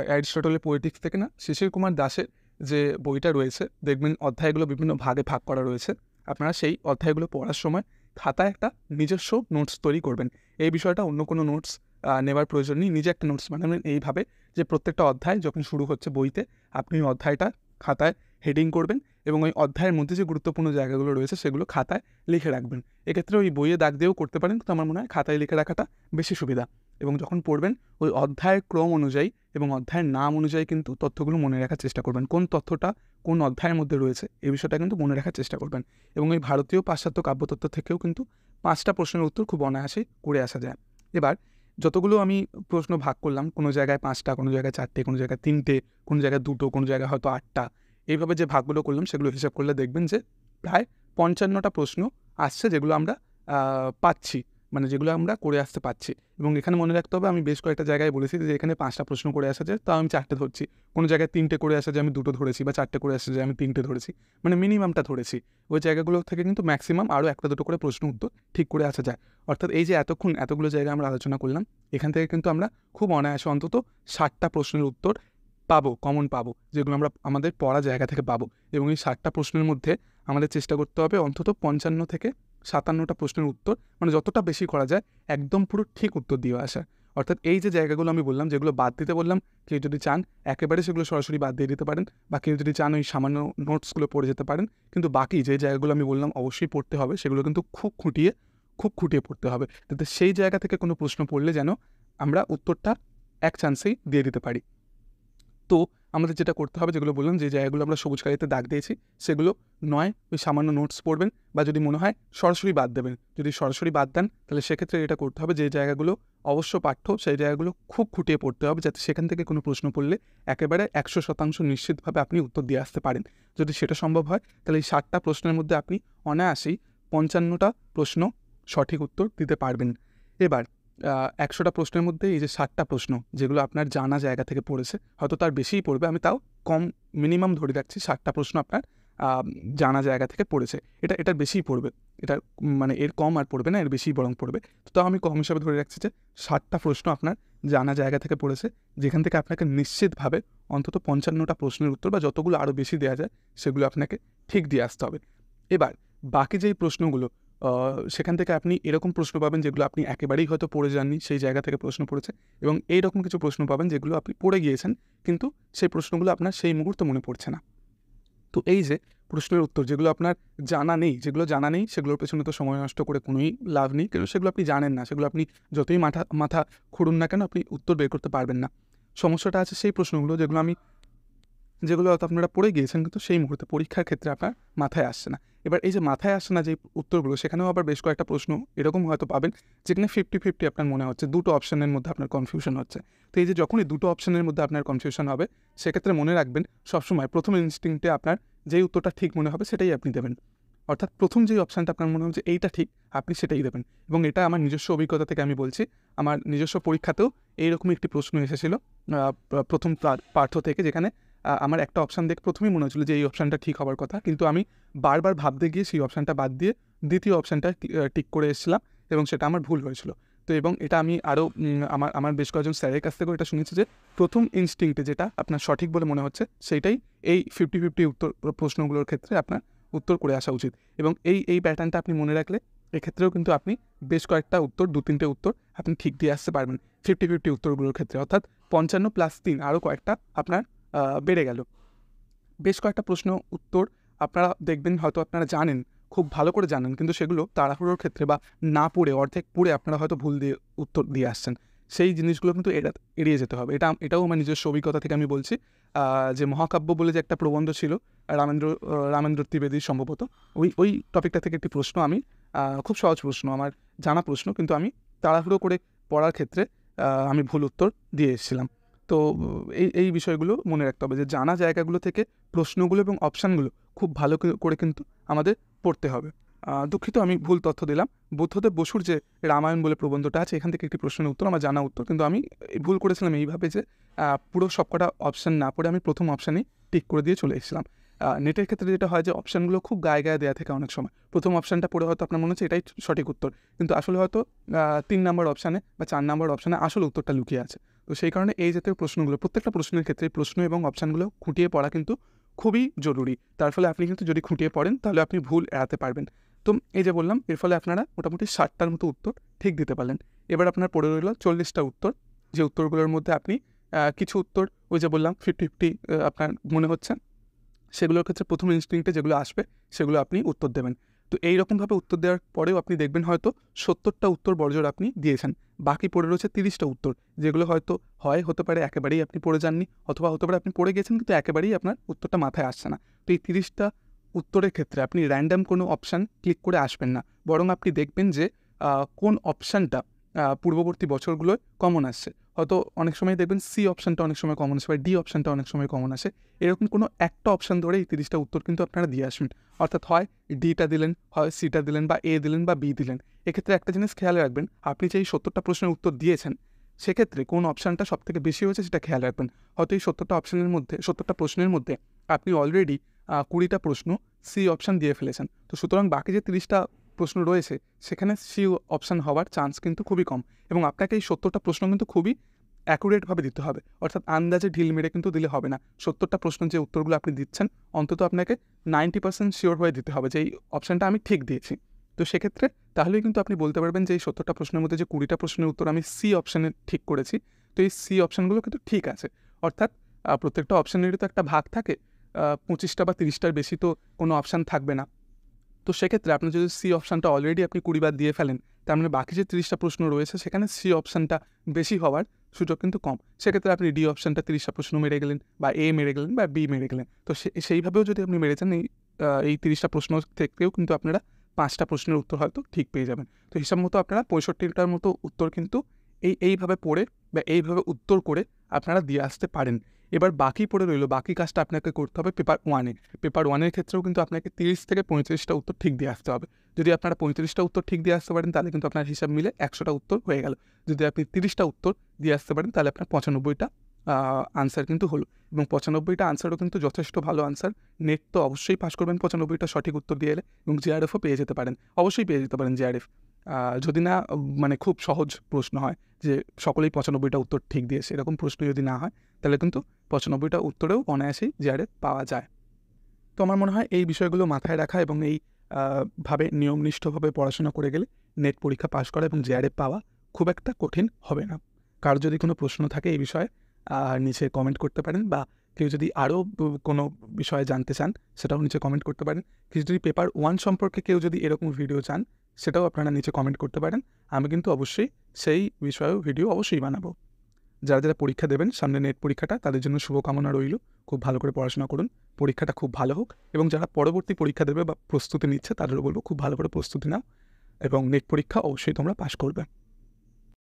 অ্যারিস্টটলের পোয়েটিক্স থেকে না, শিশির কুমার দাসের যে বইটা রয়েছে দেখবেন অধ্যায়গুলো বিভিন্ন ভাগে ভাগ করা রয়েছে, আপনারা সেই অধ্যায়গুলো পড়ার সময় খাতায় একটা নিজস্ব নোটস তৈরি করবেন। এই বিষয়টা অন্য কোনো নোটস নেওয়ার প্রয়োজন নেই, নিজে একটা নোটস বানাবেন এইভাবে যে প্রত্যেকটা অধ্যায় যখন শুরু হচ্ছে বইতে, আপনি ওই অধ্যায়টা খাতায় হেডিং করবেন, এবং ওই অধ্যায়ের মধ্যে যে গুরুত্বপূর্ণ জায়গাগুলো রয়েছে সেগুলো খাতায় লিখে রাখবেন। এক্ষেত্রে ওই বইয়ে দাগ দিয়েও করতে পারেন, কিন্তু আমার মনে হয় খাতায় লিখে রাখাটা বেশি সুবিধা। এবং যখন পড়বেন ওই অধ্যায়ের ক্রম অনুযায়ী এবং অধ্যায়ের নাম অনুযায়ী কিন্তু তথ্যগুলো মনে রাখার চেষ্টা করবেন, কোন তথ্যটা কোন অধ্যায়ের মধ্যে রয়েছে এই বিষয়টা কিন্তু মনে রাখার চেষ্টা করবেন। এবং এই ভারতীয় পাশ্চাত্য কাব্যতত্ত্ব থেকেও কিন্তু 5টা প্রশ্নের উত্তর খুব অনায়াসেই করে আসা যায়। এবার যতগুলো আমি প্রশ্ন ভাগ করলাম, কোনো জায়গায় 5টা, কোনো জায়গায় 4টে, কোনো জায়গায় 3টে, কোনো জায়গায় 2টো, কোনো জায়গায় হয়তো 8টা, এইভাবে যে ভাগগুলো করলাম সেগুলো হিসাব করলে দেখবেন যে প্রায় 55টা প্রশ্ন আসছে, যেগুলো আমরা পাচ্ছি, মানে যেগুলো আমরা করে আসতে পারছি। এবং এখানে মনে রাখতে হবে, আমি বেশ কয়েকটা জায়গায় বলেছি যে এখানে 5টা প্রশ্ন করে আসা যায়, তাও আমি 4টে ধরছি, কোনো জায়গায় 3টে করে আসা যায় আমি 2টো ধরেছি, বা 4টে করে আসা যায় আমি 3টে ধরেছি, মানে মিনিমামটা ধরেছি। ওই জায়গাগুলো থেকে কিন্তু ম্যাক্সিমাম আরও 1-2টো করে প্রশ্ন উত্তর ঠিক করে আসা যায়। অর্থাৎ এই যে এতক্ষণ এতগুলো জায়গায় আমরা আলোচনা করলাম, এখান থেকে কিন্তু আমরা খুব অনায়াসে অন্তত 60টা প্রশ্নের উত্তর পাবো, কমন পাবো, যেগুলো আমরা আমাদের পড়া জায়গা থেকে পাবো। এবং এই 60টা প্রশ্নের মধ্যে আমাদের চেষ্টা করতে হবে অন্তত 55 থেকে 57টা প্রশ্নের উত্তর, মানে যতটা বেশি করা যায় একদম পুরো ঠিক উত্তর দিয়ে আসা। অর্থাৎ এই যে জায়গাগুলো আমি বললাম, যেগুলো বাদ দিতে বললাম, কেউ যদি চান একেবারে সেগুলো সরাসরি বাদ দিয়ে দিতে পারেন, বা কেউ যদি চান ওই সামান্য নোটসগুলো পড়ে যেতে পারেন। কিন্তু বাকি যে জায়গাগুলো আমি বললাম অবশ্যই পড়তে হবে, সেগুলো কিন্তু খুব খুঁটিয়ে পড়তে হবে, যাতে সেই জায়গা থেকে কোনো প্রশ্ন পড়লে যেন আমরা উত্তরটা এক চান্সেই দিয়ে দিতে পারি। তো আমাদের যেটা করতে হবে, যেগুলো বললাম, যে জায়গাগুলো আমরা সবুজ কালিতে দাগ দিয়েছি, সেগুলো নয় ওই সামান্য নোটস পড়বেন, বা যদি মনে হয় সরাসরি বাদ দেবেন। যদি সরাসরি বাদ দেন তাহলে সেক্ষেত্রে এটা করতে হবে, যে জায়গাগুলো অবশ্য পাঠ্য সেই জায়গাগুলো খুব খুঁটিয়ে পড়তে হবে, যাতে সেখান থেকে কোনো প্রশ্ন পড়লে একেবারে 100% নিশ্চিতভাবে আপনি উত্তর দিয়ে আসতে পারেন। যদি সেটা সম্ভব হয় তাহলে এই 60টা প্রশ্নের মধ্যে আপনি অনায়াসেই 55টা প্রশ্ন সঠিক উত্তর দিতে পারবেন। এবার 100টা প্রশ্নের মধ্যে এই যে 60টা প্রশ্ন যেগুলো আপনার জানা জায়গা থেকে পড়েছে, হয়তো তার বেশিই পড়বে, আমি তাও কম মিনিমাম ধরে রাখছি 60টা প্রশ্ন আপনার জানা জায়গা থেকে পড়েছে। এটার বেশিই পড়বে, এটা মানে এর কম আর পড়বে না, এর বেশিই বরং পড়বে। তো তাও আমি কম হিসাবে ধরে রাখছি যে 60টা প্রশ্ন আপনার জানা জায়গা থেকে পড়েছে, যেখান থেকে আপনাকে নিশ্চিতভাবে অন্তত 55টা প্রশ্নের উত্তর, বা যতগুলো আরও বেশি দেওয়া যায় সেগুলো আপনাকে ঠিক দিয়ে আসতে হবে। এবার বাকি যেই প্রশ্নগুলো সেখান থেকে আপনি এরকম প্রশ্ন পাবেন যেগুলো আপনি একেবারেই হয়তো পড়ে যাননি, সেই জায়গা থেকে প্রশ্ন পড়েছে, এবং এইরকম কিছু প্রশ্ন পাবেন যেগুলো আপনি পড়ে গিয়েছেন কিন্তু সেই প্রশ্নগুলো আপনার সেই মুহূর্তে মনে পড়ছে না। তো এই যে প্রশ্নের উত্তর যেগুলো আপনার জানা নেই, সেগুলোর পেছনে তো সময় নষ্ট করে কোনোই লাভ নেই, কারণ সেগুলো আপনি জানেন না, সেগুলো আপনি যতই মাথা খুঁড়ুন না কেন আপনি উত্তর বের করতে পারবেন না। সমস্যাটা আছে সেই প্রশ্নগুলো যেগুলো হয়তো আপনারা পড়ে গিয়েছেন কিন্তু সেই মুহূর্তে পরীক্ষার ক্ষেত্রে আপনার মাথায় আসছে না। এবার এই যে মাথায় আসছে না যে উত্তরগুলো, সেখানেও আবার বেশ কয়েকটা প্রশ্ন এরকম হয়তো পাবেন যেখানে 50-50 আপনার মনে হচ্ছে, দুটো অপশনের মধ্যে আপনার কনফিউশন হচ্ছে। তো এই যে যখনই দুটো অপশনের মধ্যে আপনার কনফিউশন হবে, সেক্ষেত্রে মনে রাখবেন সবসময় প্রথম ইনস্টিংক্টে আপনার যেই উত্তরটা ঠিক মনে হবে সেটাই আপনি দেবেন। অর্থাৎ প্রথম যেই অপশানটা আপনার মনে হচ্ছে এইটা ঠিক, আপনি সেটাই দেবেন। এবং এটা আমার নিজস্ব অভিজ্ঞতা থেকে আমি বলছি, আমার নিজস্ব পরীক্ষাতেও এইরকমই একটি প্রশ্ন এসেছিল প্রথম পাঠ্য থেকে, যেখানে আমার একটা অপশান দেখে প্রথমেই মনে হচ্ছিল যে এই অপশানটা ঠিক হওয়ার কথা, কিন্তু আমি বারবার ভাবতে গিয়ে সেই অপশানটা বাদ দিয়ে দ্বিতীয় অপশানটা টিক করে এসেছিলাম এবং সেটা আমার ভুল হয়েছিল। তো এবং এটা আমি আরও আমার বেশ কয়েকজন স্যারের কাছ থেকেও এটা শুনেছি যে প্রথম ইনস্টিংক্টে যেটা আপনার সঠিক বলে মনে হচ্ছে সেইটাই এই 50-50 প্রশ্নগুলোর ক্ষেত্রে আপনার উত্তর করে আসা উচিত। এবং এই প্যাটার্নটা আপনি মনে রাখলে এক্ষেত্রেও কিন্তু আপনি বেশ কয়েকটা উত্তর, 2-3টে উত্তর আপনি ঠিক দিয়ে আসতে পারবেন 50-50 উত্তরগুলোর ক্ষেত্রে। অর্থাৎ 55+3 আরও কয়েকটা আপনার বেড়ে গেল। বেশ কয়েকটা প্রশ্ন উত্তর আপনারা দেখবেন হয়তো আপনারা জানেন, খুব ভালো করে জানেন, কিন্তু সেগুলো তাড়াহুড়োর ক্ষেত্রে বা না পড়ে অর্ধেক পড়ে আপনারা হয়তো ভুল দিয়ে উত্তর দিয়ে আসছেন। সেই জিনিসগুলো কিন্তু এড়িয়ে যেতে হবে। এটাও আমার নিজস্ব অভিজ্ঞতা থেকে আমি বলছি। যে মহাকাব্য বলে যে একটা প্রবন্ধ ছিল রামেন্দ্র ত্রিবেদীর সম্ভবত, ওই টপিকটা থেকে একটি প্রশ্ন আমি খুব সহজ প্রশ্ন, আমার জানা প্রশ্ন, কিন্তু আমি তাড়াহুড়ো করে পড়ার ক্ষেত্রে আমি ভুল উত্তর দিয়ে এসেছিলাম। তো এই বিষয়গুলো মনে রাখতে হবে যে জানা জায়গাগুলো থেকে প্রশ্নগুলো এবং অপশানগুলো খুব ভালো করে কিন্তু আমাদের পড়তে হবে। দুঃখিত আমি ভুল তথ্য দিলাম। বুদ্ধদেব বসুর যে রামায়ণ বলে প্রবন্ধটা আছে, এখান থেকে একটি প্রশ্নের উত্তর আমার জানা উত্তর, কিন্তু আমি ভুল করেছিলাম এইভাবে যে পুরো সবকটা অপশান না পড়ে আমি প্রথম অপশানেই টিক করে দিয়ে চলে এসেছিলাম। নেটের ক্ষেত্রে যেটা হয় যে অপশানগুলো খুব গায়ে দেওয়া থাকে অনেক সময়। প্রথম অপশানটা পড়ে হয়তো আপনার মনে হচ্ছে এটাই সঠিক উত্তর, কিন্তু আসলে হয়তো 3 নম্বর অপশানে বা 4 নম্বর অপশানে আসল উত্তরটা লুকিয়ে আছে। তো সেই কারণে এই জাতীয় প্রশ্নগুলো, প্রত্যেকটা প্রশ্নের ক্ষেত্রে প্রশ্ন এবং অপশানগুলো খুঁটিয়ে পড়া কিন্তু খুবই জরুরি। তার ফলে আপনি কিন্তু যদি খুঁটিয়ে পড়েন তাহলে আপনি ভুল এড়াতে পারবেন। তো এই যে বললাম, এর ফলে আপনারা মোটামুটি 60টার মতো উত্তর ঠিক দিতে পারলেন। এবার আপনার পড়ে রইল 40টা উত্তর, যে উত্তরগুলোর মধ্যে আপনি কিছু উত্তর ওই যে বললাম 50-50 আপনার মনে হচ্ছে, সেগুলোর ক্ষেত্রে প্রথম ইনস্টিংক্টে যেগুলো আসবে সেগুলো আপনি উত্তর দেবেন। তো এইরকমভাবে উত্তর দেওয়ার পরেও আপনি দেখবেন হয়তো 70টা উত্তর বর্জর আপনি দিয়েছেন, বাকি পড়ে রয়েছে 30টা উত্তর, যেগুলো হয়তো হতে পারে একেবারেই আপনি পড়ে যাননি, অথবা হতে পারে আপনি পড়ে গেছেন কিন্তু একেবারেই আপনার উত্তরটা মাথায় আসছে না। তো এই 30টা উত্তরের ক্ষেত্রে আপনি র্যান্ডাম কোনো অপশান ক্লিক করে আসবেন না, বরং আপনি দেখবেন যে কোন অপশানটা পূর্ববর্তী বছরগুলোয় কমন আসছে। হয়তো অনেক সময় দেখবেন সি অপশানটা অনেক সময় কমন আসে বা ডি অপশানটা অনেক সময় কমন আসে। এরকম কোনো একটা অপশান ধরে এই 30টা উত্তর কিন্তু আপনারা দিয়ে আসবেন। অর্থাৎ হয় ডিটা দিলেন, হয় সিটা দিলেন, বা এ দিলেন, বা বি দিলেন। এক্ষেত্রে একটা জিনিস খেয়াল রাখবেন, আপনি যে এই 70টা প্রশ্নের উত্তর দিয়েছেন সেক্ষেত্রে কোন অপশানটা সবথেকে বেশি হয়েছে সেটা খেয়াল রাখবেন। হয়তো এই 70টা প্রশ্নের মধ্যে আপনি অলরেডি 20টা প্রশ্ন সি অপশান দিয়ে ফেলেছেন। তো সুতরাং বাকি যে 30টা প্রশ্ন রয়েছে সেখানে সি অপশান হওয়ার চান্স কিন্তু খুবই কম, এবং আপনাকে এই 70টা প্রশ্ন কিন্তু খুবই অ্যাকুরেটভাবে দিতে হবে। অর্থাৎ আন্দাজে ঢিল মেরে কিন্তু দিলে হবে না। 70টা প্রশ্নের যে উত্তরগুলো আপনি দিচ্ছেন অন্তত আপনাকে 90% শিওর হয়ে দিতে হবে যে এই অপশানটা আমি ঠিক দিয়েছি। তো সেক্ষেত্রে তাহলেই কিন্তু আপনি বলতে পারবেন যে এই 70টা প্রশ্নের মধ্যে যে 20টা প্রশ্নের উত্তর আমি সি অপশানে ঠিক করেছি, তো এই সি অপশানগুলো কিন্তু ঠিক আছে। অর্থাৎ প্রত্যেকটা অপশানেরই তো একটা ভাগ থাকে, 25টা বা 30টার বেশি তো কোনো অপশান থাকবে না। তো সেক্ষেত্রে আপনার যদি সি অপশানটা অলরেডি আপনি 20 বার দিয়ে ফেলেন, তার মানে বাকি যে 30টা প্রশ্ন রয়েছে সেখানে সি অপশানটা বেশি হওয়ার সুযোগ কিন্তু কম। সেক্ষেত্রে আপনি ডি অপশানটা 30টা প্রশ্ন মেরে গেলেন, বা এ মেরে গেলেন, বা বি মেরে গেলেন। তো সেইভাবেও যদি আপনি মেরেছেন এই 30টা প্রশ্ন থেকেও কিন্তু আপনারা 5টা প্রশ্নের উত্তর হয়তো ঠিক পেয়ে যাবেন। তো হিসাব মতো আপনারা 65টার মতো উত্তর কিন্তু এইভাবে পড়ে বা এইভাবে উত্তর করে আপনারা দিয়ে আসতে পারেন। এবার বাকি পড়ে রইল, বাকি কাজটা আপনাকে করতে হবে পেপার 1-এ। পেপার 1-এর ক্ষেত্রেও কিন্তু আপনাকে 30 থেকে 35টা উত্তর ঠিক দিয়ে আসতে হবে। যদি আপনারা 35টা উত্তর ঠিক দিয়ে আসতে পারেন তাহলে কিন্তু আপনার হিসাব মিলে 100টা উত্তর হয়ে গেল। যদি আপনি 30টা উত্তর দিয়ে আসতে পারেন তাহলে আপনার 95টা আনসার কিন্তু হলো, এবং 95টা আনসারও কিন্তু যথেষ্ট ভালো আনসার। নেট তো অবশ্যই পাস করবেন 95টা সঠিক উত্তর দিয়ে এলে, এবং জেআরএফও পেয়ে যেতে পারেন, অবশ্যই পেয়ে যেতে পারেন জেআরএফ। যদি না মানে খুব সহজ প্রশ্ন হয় যে সকলেই 95টা উত্তর ঠিক দিয়েছে, এরকম প্রশ্ন যদি না হয় তাহলে কিন্তু 95টা উত্তরেও অনায়াসেই জেআরএফ পাওয়া যায়। তো আমার মনে হয় এই বিষয়গুলো মাথায় রাখা এবং এই ভাবে নিয়মনিষ্ঠভাবে পড়াশোনা করে গেলে নেট পরীক্ষা পাস করা এবং জেআরএফ পাওয়া খুব একটা কঠিন হবে না। কারো যদি কোনো প্রশ্ন থাকে এই বিষয়ে নিচে কমেন্ট করতে পারেন, বা কেউ যদি আরও কোনো বিষয়ে জানতে চান সেটাও নিচে কমেন্ট করতে পারেন। কিছু যদি পেপার 1 সম্পর্কে কেউ যদি এরকম ভিডিও চান সেটাও আপনারা নিচে কমেন্ট করতে পারেন। আমি কিন্তু অবশ্যই সেই বিষয়েও ভিডিও অবশ্যই বানাবো। যারা পরীক্ষা দেবেন সামনে নেট পরীক্ষাটা, তাদের জন্য শুভকামনা রইল। খুব ভালো করে পড়াশোনা করুন, পরীক্ষাটা খুব ভালো হোক। এবং যারা পরবর্তী পরীক্ষা দেবে বা প্রস্তুতি নিচ্ছে তাদেরও বলবো খুব ভালো করে প্রস্তুতি নাও এবং নেট পরীক্ষা অবশ্যই তোমরা পাস করবে।